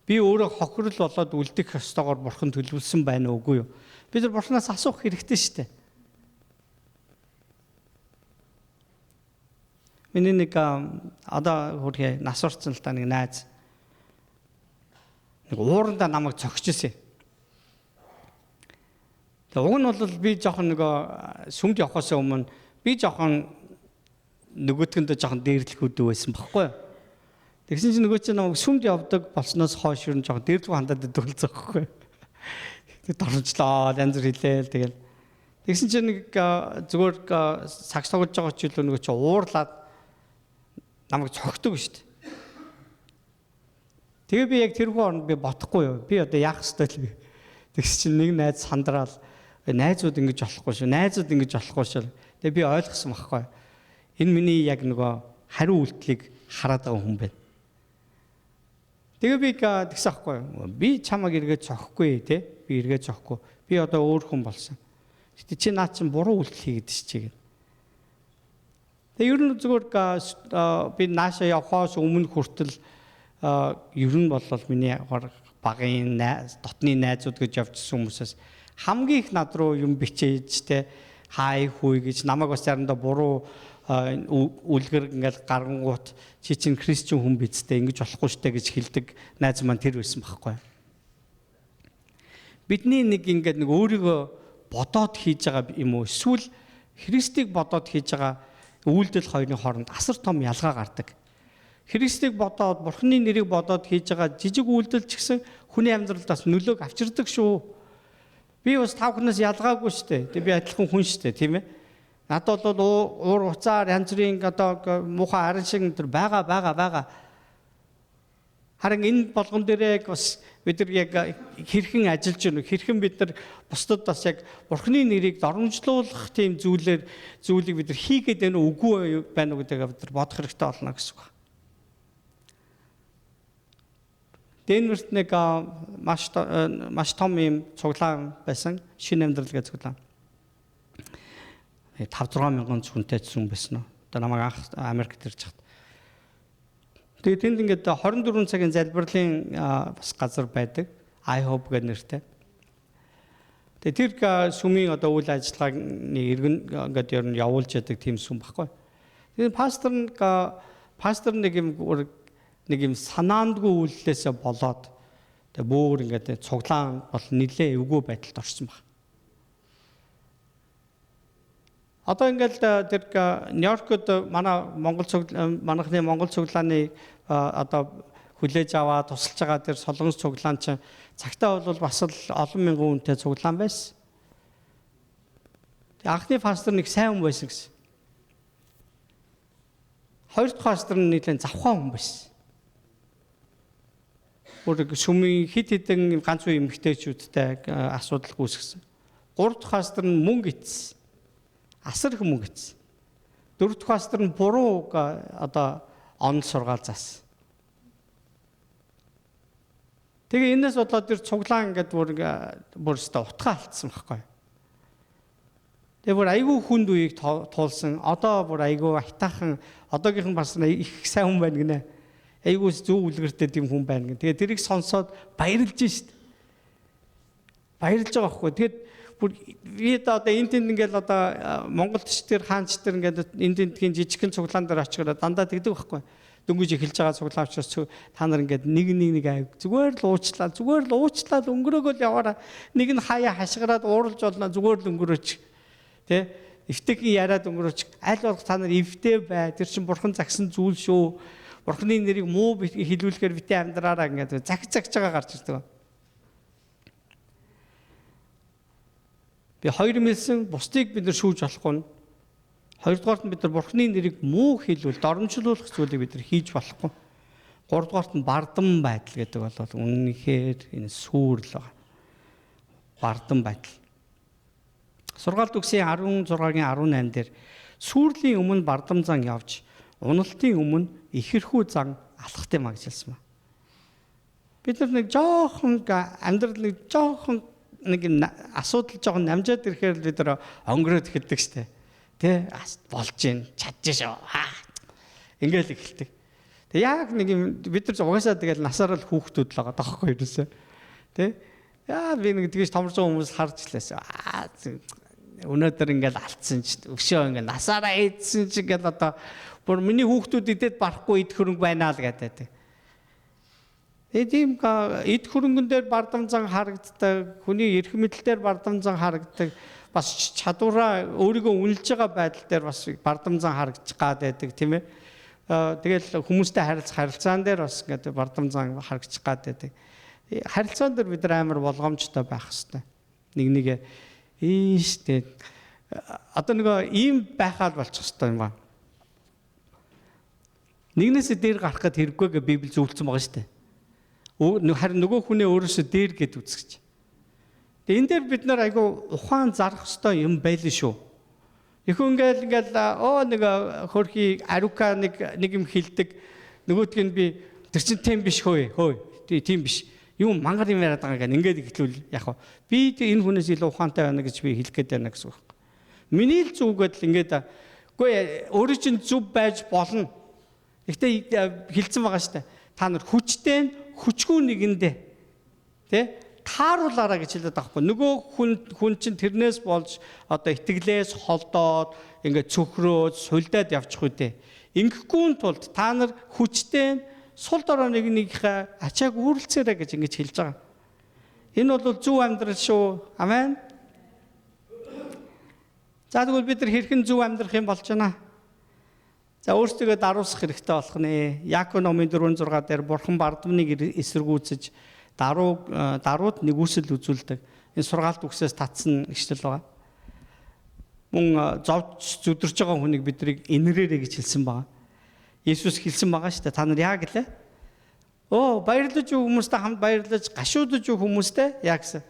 Би өөрөө хохирол болоод үлдэх ёстойгоор Бурхан төлөвлөсөн байна уугүй юу? Бид нар Бурханаас асуух хэрэгтэй шүү дээ. Миний нэг одоо хөрхий нас орсон л та нэг найз нэг уурандаа намайг цогчжээ. Тэгээ уг нь бол би жоохон нөгөө сүмд явахаас өмнө би жоохон нөгөөтгөндөө жоохон дээрлэх үдүү байсан байхгүй юу? Тэгсэн чинь нөгөө чинь намайг сүмд явдаг болсноос хойш юу жоохон дээрлэх хандаад идэлцэх байхгүй юу? Тэг доржлоо янз бүр хэлээл тэгэл. Тэгсэн чинь нэг зүгээр сагс тоглож байгаа ч илүү нөгөө чинь уурлаад намайг цогтөг шүү дээ. Тэгээ би яг тэрхүү оронд би бодохгүй юу. Би одоо яах ёстой л. Тэгс чинь нэг найз сандраал найзууд ингэж болохгүй шүү. Найзууд ингэж болохгүй шүү. Тэгээ би ойлгосон байхгүй. Энэ миний яг нөгөө хариу үйлдэлийг хараад байгаа хүн байна. Тэгээ би тэгсэн байхгүй. Би чамайг эргээд цохихгүй те. Би эргээд цохихгүй. Би одоо өөр хүн болсон. Гэтэ чи наад чинь буруу үйлдэл хийгээд чиг. Тэгээ ер нь зүгээр би нааша явхаас өмнө хүртэл ер нь болол миний багын дотны найзууд гэж явжсэн хүмүүсээс хамгийн их над руу юм бичээж те хай хүй гэж намайг бас заримдаа буруу үлгэр ингээл гарангуут чи чинь христчэн хүн бидтэй ингэж болохгүй штэ гэж хэлдэг найз маань тэр байсан байхгүй. Бидний нэг ингээд нэг өөрийгөө бодоод хийж байгаа юм уу эсвэл Христийг бодоод хийж байгаа үйлдэл хоёрын хооронд асар том ялгаа гардаг. Христийг бодоод Бурхны нэрийг бодоод хийж байгаа жижиг үйлдэл ч гэсэн хүний амьдралд бас нөлөөг авчирдаг шүү. Би бас тав хүнээс ялгаагүй шүү дээ. Би адилхан хүн шүү дээ, тийм ээ. Надад бол уур уцаар янз бүрийн одоо муухай арин шиг энэ байгаа. Харин энэ болгон дээрээ бас бид нар яг хэрхэн ажиллаж байна вэ? Хэрхэн бид нар бусдад бас яг Бурхны нэрийг доромжлуулах тийм зүйлийг бид нар хийгээд байна уу үгүй байна уу гэдгийг бид нар бодох хэрэгтэй болно гэсэн үг. Денверт нэг маш том юм цуглаан байсан. Шинэ амьдрал гэж цуглаан. 5-6 мянган хүнтэй зүн байсан нь. Одоо намайг анх Америкт ирж хат. Тэгээд тэнд ингээд 24 цагийн залбирлын бас газар байдаг. I hope гэх нэртэй. Тэгээд тэр сүмийн одоо үйл ажиллагааны иргэн ингээд ер нь явуулж яадаг тийм сүм баггүй. Тэгээд пастор нэг юм санаандгүй үйлдэлээсээ болоод тэгээд бүр ингээд цуглаан бол нилээ эвгүй байдалд орсон баг. Одоо ингээд тэр Нью-Йоркод манайхны Монгол цуглааны одоо хүлээж аваад тусалж байгаа тэр солонгос цуглаан чинь цагтаа бол бас л олон мянган хүнтэй цуглаан байсан. Анхны пастор нэг сайн хүн байсан гэсэн. Хоёр дахь пастор нь нэлээд завхаа хүн байсан. Өөрөг сүмийн хит хитэн ганц үе эмэгтэйчүүдтэй асуудал үүсгэсэн. Гурав дахь пастор нь мөнгө ицсэн. Асар их мөнгө ицсэн. Дөрөв дахь пастор нь буруу одоо онол сургаал заасан. Тэгээ энэс болоод тэр цуглаан ингээд бүр өстө утгаа алдсан байхгүй. Тэгээ бүр айгүй хүнд үеийг туулсан. Одоо бүр айгүй айтаахан одоогийнх нь бас их сайн хүн байна гинэ. Айгүй зөв үлгэртэй тийм хүн байна гэн. Тэгээ тэрийг сонсоод баярлж шít. Баярлж байгаа байхгүй. Тэгээд бүр би одоо энэ тэнд ингээд одоо Монгол төч төр хаанч төр ингээд энэ тентгийн жижигхэн цуглаан дээр очихоор дандаа тэгдэг байхгүй. Дөнгөж эхэлж байгаа цуглаан учраас та нар ингээд нэг аяг зүгээр л уучлаад өнгөрөөгөө л яваараа нэг нь хаяа хашгираад ууралж болно зүгээр л өнгөрөөч тэ эвтэйхэн яриад өнгөрөөч аль болох та нар эвтэй бай тэр чинь бурхан загсан зүйл шүү бурханы нэрийг муу хэлүүлэхээр битээ амьдраараа ингээд загж байгаа гарч ирдэг. Би хоёр мэлсэн бусдыг бид нар шүүж болохгүй нь. Хоёрдугаарт нь бид нар бурхны нэрийг муу хэлвэл доромжлуулах зүйлийг бид нар хийж болохгүй. Гуравдугаарт нь бардам байдал гэдэг бол үнэнхээр энэ сүрэл байгаа. Бардам байдал. Сургаалт үгсийн 16-гийн 18 дээр сүрлийн өмнө бардам зан явж, уналтын өмнө ихэрхүү зан алхах юм а гэж хэлсэн ба. Бид нар нэг жоохон амьдрал нэг жоохон нэг асуудал жоохон намжаад ирэхээр бид нар онгороод эхэлдэг штэ. Тэ болж гин чадж шээ. Ингээл эхэлдэг. Тэг яг нэг юм бид нар угаасаа тэгэл насаараа л хүүхдүүд л байгаа тоххой ерөөсөө. Тэ яа би нэг тэгэж томорж байгаа хүмүүс харж лээс. Өнөөдөр ингээл алдсан ч өшөө ингээл насаараа ийдсэн ч ингээл одоо бүр миний хүүхдүүд идээд барахгүй идэх хөрөнгө байна л гэдэг. Тийм эд хөрөнгөн дээр бардам зан харагддаг, хүний эрх мэдэл дээр бардам зан харагддаг, бас чадвараа өөрийгөө үнэлж байгаа байдал дээр бас бардам зан харагдаж гад байдаг тийм ээ. Тэгэл хүмүүстэй харилцаан дээр бас ингээд бардам зан харагдаж гад байдаг. Харилцаан дээр бид нар амар болгоомжтой байх хэрэгтэй. Нэг ийштэй одоо нэг ийм байхаар болчих хэрэгтэй юм ба. Нэгнээсээ дээр гарах гэд хэрэггүй Библи зөвлөсөн байгаа шүү дээ. харин нөгөө хүнээ өөрөөсөө дээр гэд үзэж. Тэгээ энэ дээр бид нар айгүй ухаан зарах ёстой юм байлээ шүү. Их ингээл нэг хөрхи арука нэг юм хилдэг. Нөгөөдг нь би тэр чин тийм биш хөөе. Тийм биш. Юм мангар юм яриад байгаа гэн ингээд ихлүүл яг хаа. Би энэ хүнээс илүү ухаантай байна гэж би хэлэх гээд байна гэсэн үг. Миний л зүггээд л ингээд үгүй өөрөө чинь зүв байж болно. Гэхдээ хэлсэн байгаа шүү дээ. Та нар хүчтэй хүчгүй нэгэндээ тий тааруулаараа гэж хэлээд байгаа байхгүй. Нөгөө хүн чинь тэрнээс болж одоо итгэлээс холдоод ингээд цөхрөөд сулдаад явчих үедээ. Ингэхгүй тулд та нар хүчтэй сул дорой нэгнийхээ ачааг үүрлцээрэй гэж ингэж хэлж байгаа. Энэ бол зөв амьдрал шүү. Амен. За тэгвэл бид нар хэрхэн зөв амьдрах юм болж байна? За өөрсдөө даруусах хэрэгтэй болох нэ. Яаков номын 4:6 дээр бурхан бардамныг эсэргүүцэж дарууд нэгүсэл үзүүлдэг. Энэ сургаалт үгсээс татсан ишлэл байгаа. Мөн зовж зүдэрж байгаа хүнийг биднийг инэрээрэй гэж хэлсэн байгаа. Иесус хэлсэн байгаа шүү дээ. Та нар яа гэлээ? Баярлаж хүмүүстэй хамт баярлаж гашуудж хүмүүстэй яа гэсэн.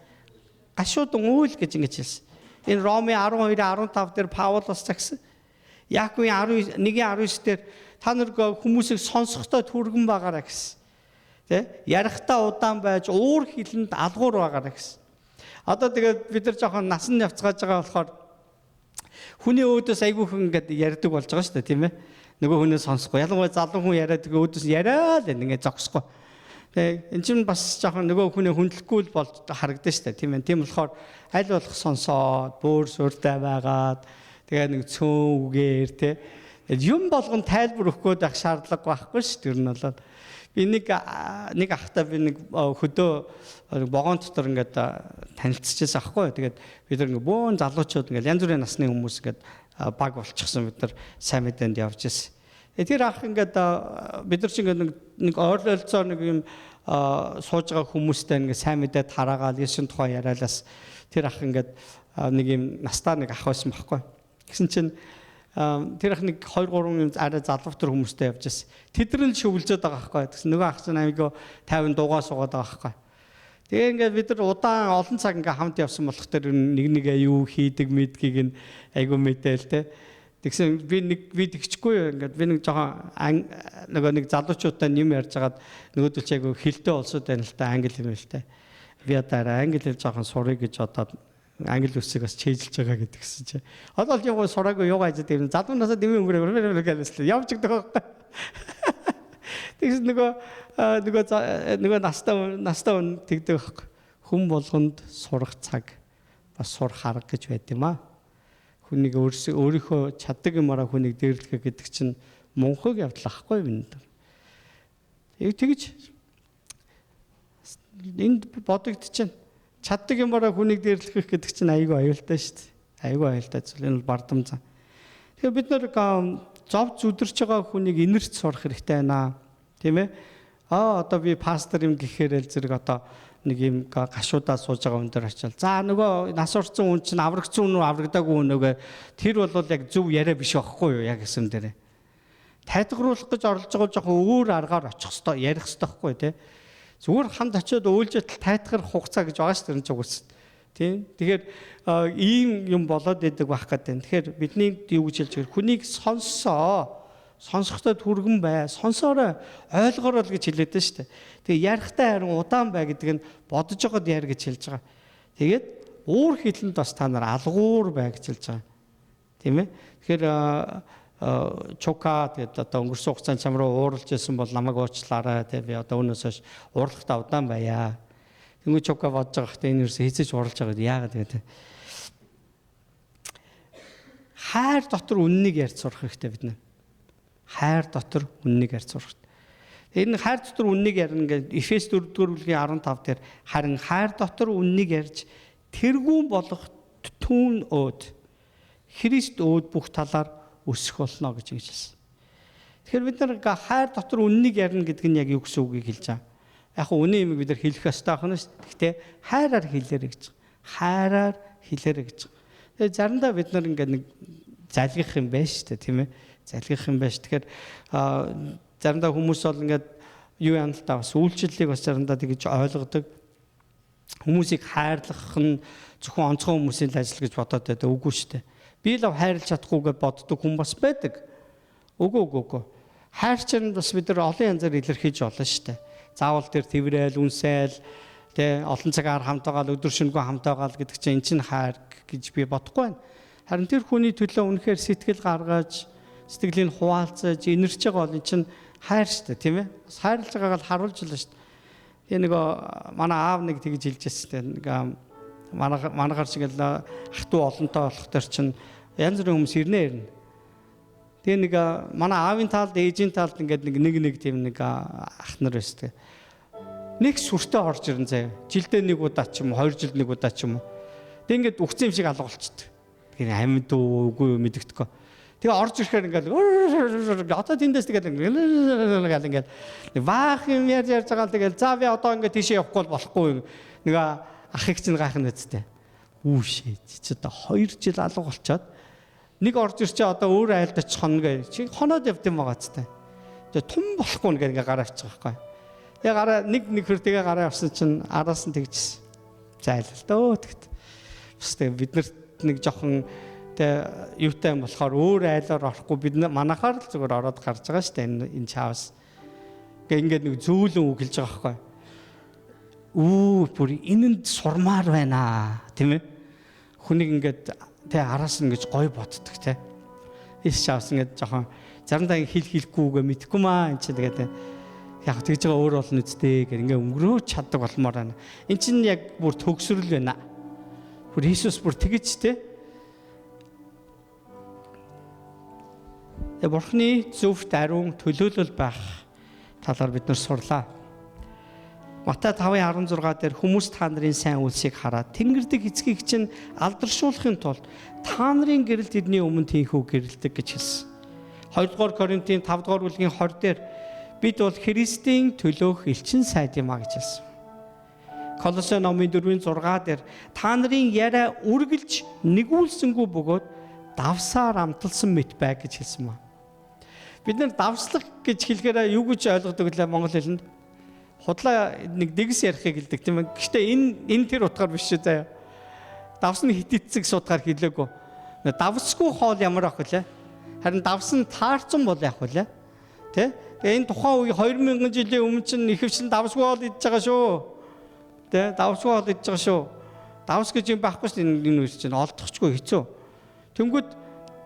Гашуудан үйл гэж ингэж хэлсэн. Энэ Ромын 12:15 дээр Паул бас загсан. Яаковын 11:19 дээр та нар хүмүүсийг сонсохдоо түргэн байгаарай гэсэн. Тэ? Ярихтаа удаан байж уур хилэнд алгуур байгаарай гэсэн. Одоо тэгээд бид нар жоохон насан явцгааж байгаа болохоор хүний өөдөөс айгүйхэн ингээд ярьдаг болж байгаа шүү дээ, тийм ээ. Нөгөө хүнээс сонсохгүй. Ялангуяа залуу хүн яриад тэгээ өөдөөс яриа л ингээд зогсохгүй. Тэгээ эн чинь бас жоохон нөгөө хүнээ хүндлэхгүй л болж харагдаж шүү дээ, тийм ээ. Тийм болохоор аль болох сонсоод, бөөр сүртэй байгаад тэгээ нэг цөөн үгээр тий. Юм болгон тайлбар өгөх гээд байх шаардлага байхгүй шүү. Тэр нь болоод би нэг ахтай би нэг хөдөө вагон дотор ингээд танилцчихсан аахгүй. Тэгээд бид нар ингээд бөөн залуучууд ингээд янз бүрийн насны хүмүүс ингээд баг болчихсон бид нар сайн мэдээнд явж ирсэн. Тэр ах ингээд бид нар чинь ингээд нэг ойрлолцоор нэг юм сууж байгаа хүмүүстэй ингээд сайн мэдээд хараагаал Есүсийн тухай яриалаас тэр ах ингээд нэг юм настаа нэг ах байсан байхгүй. Гэсэн чинь тэр ах нэг 2-3 арай залуутар хүмүүстэй явж ирсэн. Тэдрэл шөвлөжөөд байгаа байхгүй. Тэгсэн нөгөө ах чинь аймаг 50 дуугаа суугаад байгаа байхгүй. Тэгээ ингээд бид нар удаан олон цаг ингээд хамт явсан болох тэр нэгээ юу хийдэг мэдгийг нь айгу мэдээл те. Тэгсэн би тэгчихгүй ингээд би нэг жоохон нөгөө нэг залуучуудтай юм ярьж хагаад нөгөөдөл чи айгу хилтэй олсод байна л та англи юм л те. Би одоо англи хэл жоохон сурыг гэж одоо англи үсийг бас чийжилж байгаа гэдгсэн чи. Одоо л яг сураагүй юугаа хийж байгаа юм. Залуунаас дэмий өнгөрөөр гэлээслээ. Явж байгаа байхгүй. Тэгсэн нөгөө настаа тэгдэг байхгүй. Хүн болгонд сурах цаг бас сурах арга гэж байд юм аа. Хүнийг өөрийнхөө чаддаг юмараа хүнийг дээрлэхэ гэдэг чинь мунхаг явдал ахгүй юм. Тэгж энд бодогдчихэв. Чаддаг юмараа хүнийг дээрлэх гэдэг чинь айгүй аюултай шүү дээ. Айгүй аюултай зүйл. Энэ бол бардам зан. Тэгэхээр бид нар зов зүдэрч байгаа хүнийг инэрч сурах хэрэгтэй байна. Тийм ээ? Одоо би пастор юм гэхээр л зэрэг одоо нэг юм гашуудаа сууж байгаа хүн дээр очил. За нөгөө нас орсон хүн чинь аврагдсан хүн үү аврагдаагүй хүн нөгөө тэр бол яг зөв яриа биш байхгүй юу яг гэсэн дээрээ. Тайлгаруулах гэж оролж байгаа жоохон өөр аргаар очих хэвээр ярих хэвээр байхгүй тий. Зүгээр хамт очиод өөлжөтл тайтгар хугацаа гэж байгаа шүү дээ зүгээс. Тийм. Тэгэхээр ийм юм болоод идэг байх гэдэг. Тэгэхээр бидний юу гэж хэлж байгаа хүнийг сонсохдоо түргэн бай. Сонсоорой ойлгоорой л гэж хэлээд шүү дээ. Тэгээ ярихтаа харин удаан бай гэдэг нь бодож байгаад яар гэж хэлж байгаа. Тэгээд уур хилэнд бас та нар алгуур бай гэж хэлж байгаа. Тийм ээ. Тэгэхээр чука гэдэг одоо өнгөрсөн хугацаанд чам руу ууралж исэн бол намайг уучлаарай тий би одоо өнөөс хойш уурлахтаа удаан байя. Тэнгүү чука бодож байгаа хэрэг энэ юусе хийцэж уурлж байгаа яагаад гэдэг. Хайр дотор үннийг ярьж сурах хэрэгтэй бид нэ. Хайр дотор үннийг ярьж сурах. Энэ хайр дотор үннийг ярина гэдэг Эфес 4-р бүлгийн 15 дээр харин хайр дотор үннийг ярьж тэргүүн болох түүн өөд Христ өөд бүх талаар өсөх болно гэж хэлсэн. Тэгэхээр бид нар хайр дотор үннийг ярина гэдэг нь яг юу гэсэн үгийг хэлж байгаа. Яг үнэн юм бид нар хэлэх ёстой ахна ш. Гэхдээ хайраар хэлээрэй гэж. Хайраар хэлээрэй гэж. Тэгээ заримдаа бид нар ингээд нэг залгих юм байна шүү дээ, тийм ээ. Залгих юм байна ш. Тэгэхээр заримдаа хүмүүс бол ингээд юу юм л та бас үйлчлэлийг бас заримдаа тэгж ойлгодог. Хүмүүсийг хайрлах нь зөвхөн онцгой хүмүүсийн ажил гэж бодоод байдаг. Үгүй шүү дээ. Би л хайрлаж чадахгүйгээ боддог хүн бас байдаг. Үгүй. Хайр чинь бас бид нар олон янзаар илэрхийлж болно шүү дээ. Заавал тэр тэврээл, үнсээл, тэ олон цагаар хамт байгаа, өдөр шөнөгүй хамт байгаа гэдэг чинь эн чинь хайр гэж би бодохгүй байна. Харин тэр хүний төлөө үнэхээр сэтгэл гаргаж, сэтгэлийг хуваалцаж, инэрч байгаа бол эн чинь хайр шүү дээ, тийм ээ? Бас хайрлаж байгааг л харуулж л шүү дээ. Тэгээ нөгөө манай аав нэг тэгж хэлж байсан тийм ээ. Манайхаар шиг л ах トゥ олонтой болох төр чинь янз бүрийн хүмүүс ирнэ. Тэгээ нэг манай аавын талд, ээжийн талд ингээд нэг тийм нэг ах нар байсан. Нэг сүртэй орж ирэн заяа. Жилдээ нэг удаа ч юм уу, 2 жилд нэг удаа ч юм уу. Тэг ингээд үхсэн юм шиг алга болчихдог. Тэгээ амьд үгүй мэддэхгүй. Тэгээ орж ирэхээр ингээд одоо тэндээс тэгээд ингээд баах юм ярьж байгаа л тэгээд за би одоо ингээд тийшээ явахгүй болохгүй. Нэг ах их чинь гайхна үсттэй. Үүшээ чи одоо 2 жил алга болчоод нэг орж ирчээ одоо өөр айлд очих хоног чи хоноод явд юм байгаа ч таа. Тэгээ тун болохгүй ингээд гараа авчих байхгүй. Тэгээ гараа нэг хөр тэгээ гараа авсан чинь араас нь тэгжсэн. Зайлал дөө тэгт. Бас тэгээ бид нарт нэг жоохон тэгээ юутай юм болохоор өөр айлаар орохгүй бид манайхаар л зүгээр ороод гарч байгаа шүү дээ энэ чаавс. Ингээд нэг зөөлөн үг хэлж байгаа байхгүй. Бүр энэнд сурмаар байна тийм ээ. Хүнийг ингээд тэгээ араас нь ингэж гой боддог те. Иш чаавс ингээд жоохон заримдаа хэлэхгүйгээ мэдхгүй маа энэ чинь тэгээд яг тэгж байгаа өөр болно үстэй гэх ингээ өнгөрөөж чаддаг болмоор байна. Энд чинь яг бүр төгсрөл байна. Бүр Иесус бүр тэгэж те. Бурхны зөвхт ариун төлөөлөл байх талаар бид нар сурлаа. Матай 5:16 дээр хүмүүс та нарын сайн үйлсийг хараад Тэнгэрдэг эцгийг чинь алдаршуулахын тулд та нарын гэрэл тэдний өмнө тийхүү гэрэлдэг гэж хэлсэн. 2-р Коринтын 5-р бүлгийн 20 дээр бид бол Христийн төлөөх элчин сайд юм а гэж хэлсэн. Колосе номын 4:6 дээр та нарын яриа үргэлж нэгүүлсэнгүй бөгөөд давсаар амталсан мэт бай гэж хэлсэн маа. Бид нар давслах гэж хэлэхээр юу гэж ойлгодог вэ Монгол хэлэнд? Худлаа нэг дэгс ярихыг хэлдэг тийм ээ. Гэхдээ энэ тэр утгаар биш үү заяа. Давс нь хитэтцэг судгаар хэлээгүй. Давсгүй хоол ямар ах вэ? Харин давс нь таарцсан бол яах вэ? Тэ? Тэгээ энэ тухайн үе 2000 жилийн өмнө чинь ихэвчлэн давсгүй хоол идж байгаа шүү. Тэ? Давсгүй хоол идж байгаа шүү. Давс гэж юм байхгүй шүү энэ үе чинь олдохчгүй хэцүү. Тэнгүүд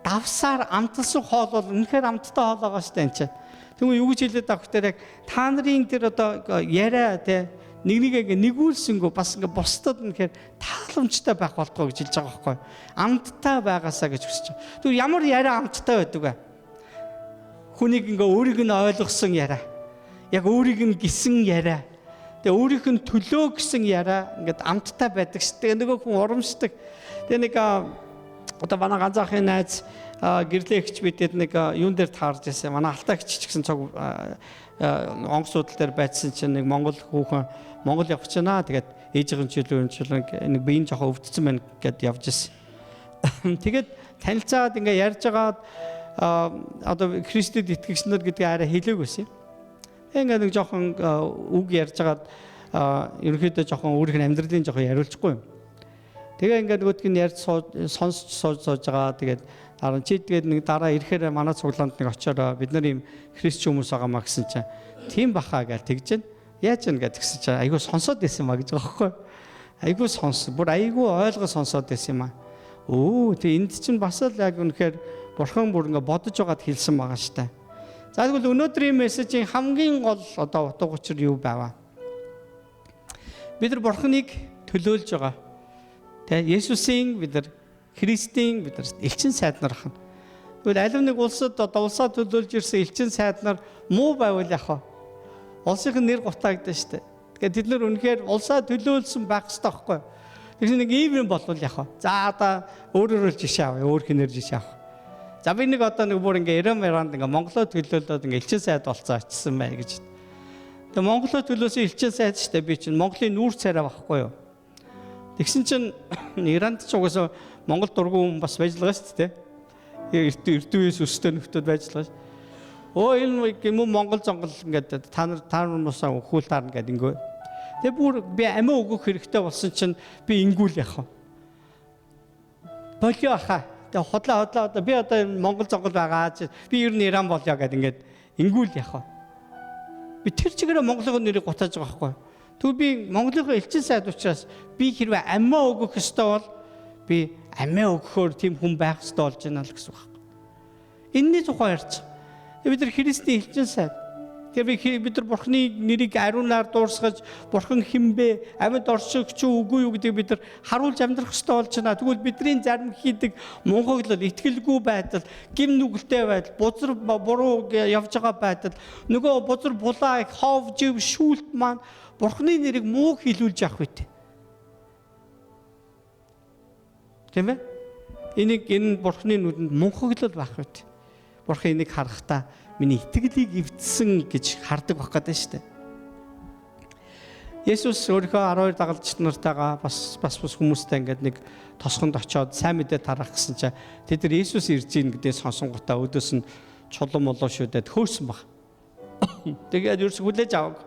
давсаар амталсан хоол бол үнэхээр амттай хоол байгаа шүү дээ энэ чинь. Тэгвэл юу гэж хэлээд авах дээр яг та нарын тэр одоо яриа те нэгийг нэгүүлсэнгөө бас ингээ бусдад үнэхээр тааламжтай байх болтгоо гэж хэлж байгаа байхгүй. Амттай байгаасаа гэж хүсэж байгаа. Тэгвэл ямар яриа амттай байдаг вэ? Хүнийг ингээ өөрийг нь ойлгосон яриа. Яг өөрийг нь гисэн яриа. Тэгээ өөрийнх нь төлөө гэсэн яриа ингээд амттай байдаг шүү. Тэгээ нөгөө хүн урамшдаг. Тэгээ нэг одоо манай ганцаахын найз гэрлээгч бидэд нэг юун дээр таарж ирсэн. Манай алтайч ч гэсэн цог онгоц судал дээр байцсан чинь нэг монгол хүүхэн Монгол явах гэж байна. Тэгээд ээжийн чөлөө нэг биеийн жоохон өвдсөн байна гэд явж ирсэн. Тэгээд танилцаад ингээ ярьж байгаад одоо Христэд итгэгчнэр гэдгийг арай хэлээгүйсэн. Ингээ нэг жоохон үг ярьж байгаад ерөнхийдөө жоохон өөрийнх нь амьдралын жоохон яриулчихгүй юм. Тэгээ ингээ нөгөөдг нь ярьж сонсож сууж байгаа. Тэгээд чи тэгээд нэг дараа ирэхээр манай цуглаанд нэг очиороо бид нар ийм христч хүмүүс байгаа маа гэсэн чинь тийм баха гэж тэгж байна. Яаж юм гэж тэгсэн чинь айгүй сонсоод байсан маа гэж байгаа байхгүй. Айгүй бүр айгүй ойлгоо сонсоод байсан юм аа. Тэгээ энд чинь бас л яг үнэхээр бурхан бүр ингээ бодож байгаад хэлсэн байгаа штэ. За тэгвэл өнөөдрийн мессежийн хамгийн гол одоо утга учир юу байваа? Бид нар бурханыг төлөөлж байгаа. Тэгээ Есүсийн бид нар Христийн бид нар элчин сайд нар хань. Тэгвэл аль нэг улсад одоо улсаа төлөөлж ирсэн элчин сайд нар муу байвал яах вэ? Улсынх нь нэр гутаагдана шүү дээ. Тэгэхээр тэд нар үнэхээр улсаа төлөөлсөн байх хэрэгтэй байхгүй юу? Тэгэхээр нэг ийм юм болвол яах вэ? За одоо өөрөөр жишээ авъя, өөр хинээр жишээ авах. За би нэг одоо нэг бүр ингээ Иран ингээ Монголоо төлөөлөөд ингээ элчин сайд болцоо очсон бай гэж. Тэгээ Монголоо төлөөсөн элчин сайд шүү дээ би чинь Монголын нүүр царай байхгүй юу? Тэгсэн чинь Иранд ч угаасаа Монгол дургуун бас байж байгаа шүү дээ. Эрдэнэс өстэй нөхдөд байж байгаа ш. энэ юм уу Монгол зонгол ингээд та нар мосоо өхүүл таарна гэдэг ингээ. Тэгээ бүр би амиа өгөх хэрэгтэй болсон чинь би ингүүл яах вэ? Болио хаа. Тэгээ хотлоо би одоо Монгол зонгол байгаа чи би ер нь Иран болё гэдэг ингээд ингүүл яах вэ? Би тэр чигээрээ Монголын нэрийг гутааж байгаа байхгүй. Тэгвэл би Монголын элчин сайд учраас би хэрвээ амиа өгөх ёстой бол би амиа өгөхөөр тийм хүн байх ёстой болж байна л гэсэн үг. Энэний тухай ярьж. Бид нар Христийн элчин сайд. Тэгээ бид нар Бурхны нэрийг ариунаар дуурсгаж Бурхан хинбэ, амьд оршигч үгүй юу гэдгийг бид нар харуулж амьдрах ёстой болж байна. Тэгвэл бидний зарим хийдэг мунхаглал, итгэлгүй байдал, гим нүгэлтэй байдал, бузар буруу явж байгаа байдал, нөгөө бузар булаа, хов жив шүүлт маань Бурхны нэрийг муу хилүүлж явах үт. Тийм ээ? Энэ Бурхны нүдэнд мунхаглал байх үт. Бурхан энийг харахтаа миний итгэлийг эвдсэн гэж хардаг байх гэдэг шүү дээ. Есүс өөрийнхөө 12 дагалдагч нартайгаа бас хүмүүстэй ингээд нэг тосгонд очиод сайн мэдээ тарах гэсэн чинь тэд нар Есүс ирж ийн гэдээ сонсонгуудаа өдөөс нь чулуун молоо шүдэд хөөрсөн баг. Тэгээд ерөөс хүлээж аваг.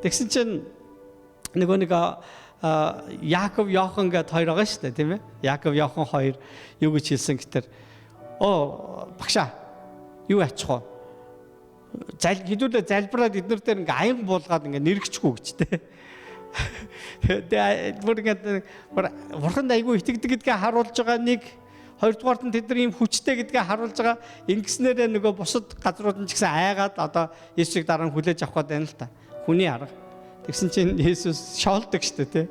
Тэгсэн чинь нэг Яаков Йохан гэд хоёр байгаа шүү дээ, тийм ээ? Яаков Йохан хоёр юу гэж хэлсэн гэтэр багшаа юу ачих вэ? Хэдүүлээ залбираад эднэр дээр ингээ аян буулгаад ингээ нэргчгүй гэж тэ. Тэгээ бүр ингээ Бурханд айгүй итгэдэг гэдгээ харуулж байгаа нэг, хоёрдугаарт нь тэд нар ийм хүчтэй гэдгээ харуулж байгаа. Ингэснээрээ нөгөө бусад газрууд нь ч гэсэн айгаад одоо Есүсийг дараа нь хүлээж авах гээд байна л та. Хүний арга. Тэгсэн чинь Есүс шоолдог штэ тэ.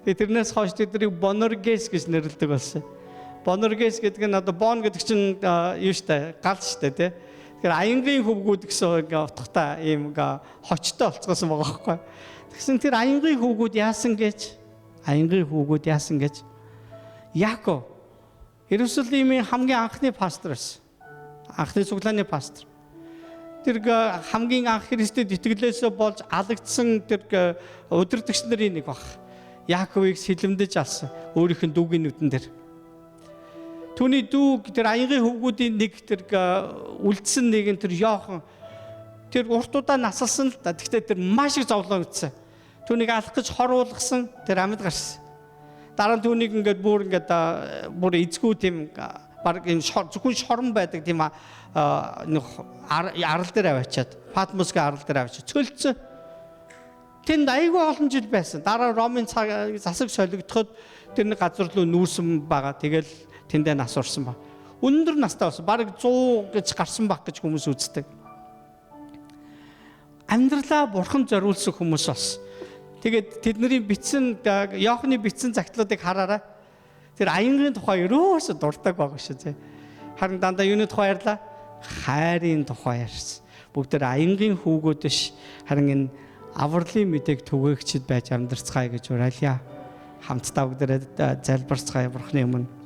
Тэгээ тэрнээс хойш тэднийг Боноргес гэж нэрлэдэг болсон. Боноргес гэдэг нь одоо бон гэдэг чинь юу штэ гал штэ тэ. Тэгэхээр аянгийн хөвгүүд гэсэн ингээ утгатай ийм ингээ хочтой болцгоосон байгаа байхгүй. Тэгсэн тэр аянгийн хөвгүүд яасан гэж Яаков Иерусалимийн хамгийн анхны пастор байсан. Анхны цуглааны пастор. Тэр хамгийн анх Христэд итгэлээсээ болж алагдсан тэр удирдагч нарын нэг баг. Яаковыг сэлэмдэж алсан өөрийнх нь дүүгийн нүдэн дээр. Түүний дүү тэр аянгийн хөвгүүдийн нэг тэр үлдсэн нэг нь тэр Йохан тэр уртудаа насалсан л да. Гэхдээ тэр маш их зовлон өгсөн. Түүнийг алах гэж хоруулгасан тэр амьд гарсан. Дараа нь түүнийг ингээд бүр эзгүй тийм баг энэ зөвхөн шорон байдаг тийм арал дээр аваачаад Патмосгийн арал дээр аваачаад цөлцсөн. Тэнд айгүй олон жил байсан. Дараа Ромын засаг солигдоход тэр нэг газар руу нүүрсэн байгаа. Тэгэл тэндээ нас орсон ба. Өндөр настай болсон. Бараг 100 гэж гарсан баг гэж хүмүүс үздэг. Амьдралаа Бурхан зориулсан хүмүүс болсон. Тэгээд тэдний бичсэн Иохны бичсэн загтлуудыг хараарай. Тэр аянгийн тухай ерөөсө дурдаг байгаа шүү дээ. Харин дандаа юуны тухай ярьлаа? Хайрын тухай ярьсан. Бүгд аянгийн хүүгүүд биш. Харин энэ авралын мэдээг түгээгчд байж амьдрцгаая гэж уриалъя. Хамтдаа бүгдээ залбирцгаая Бурханы өмнө.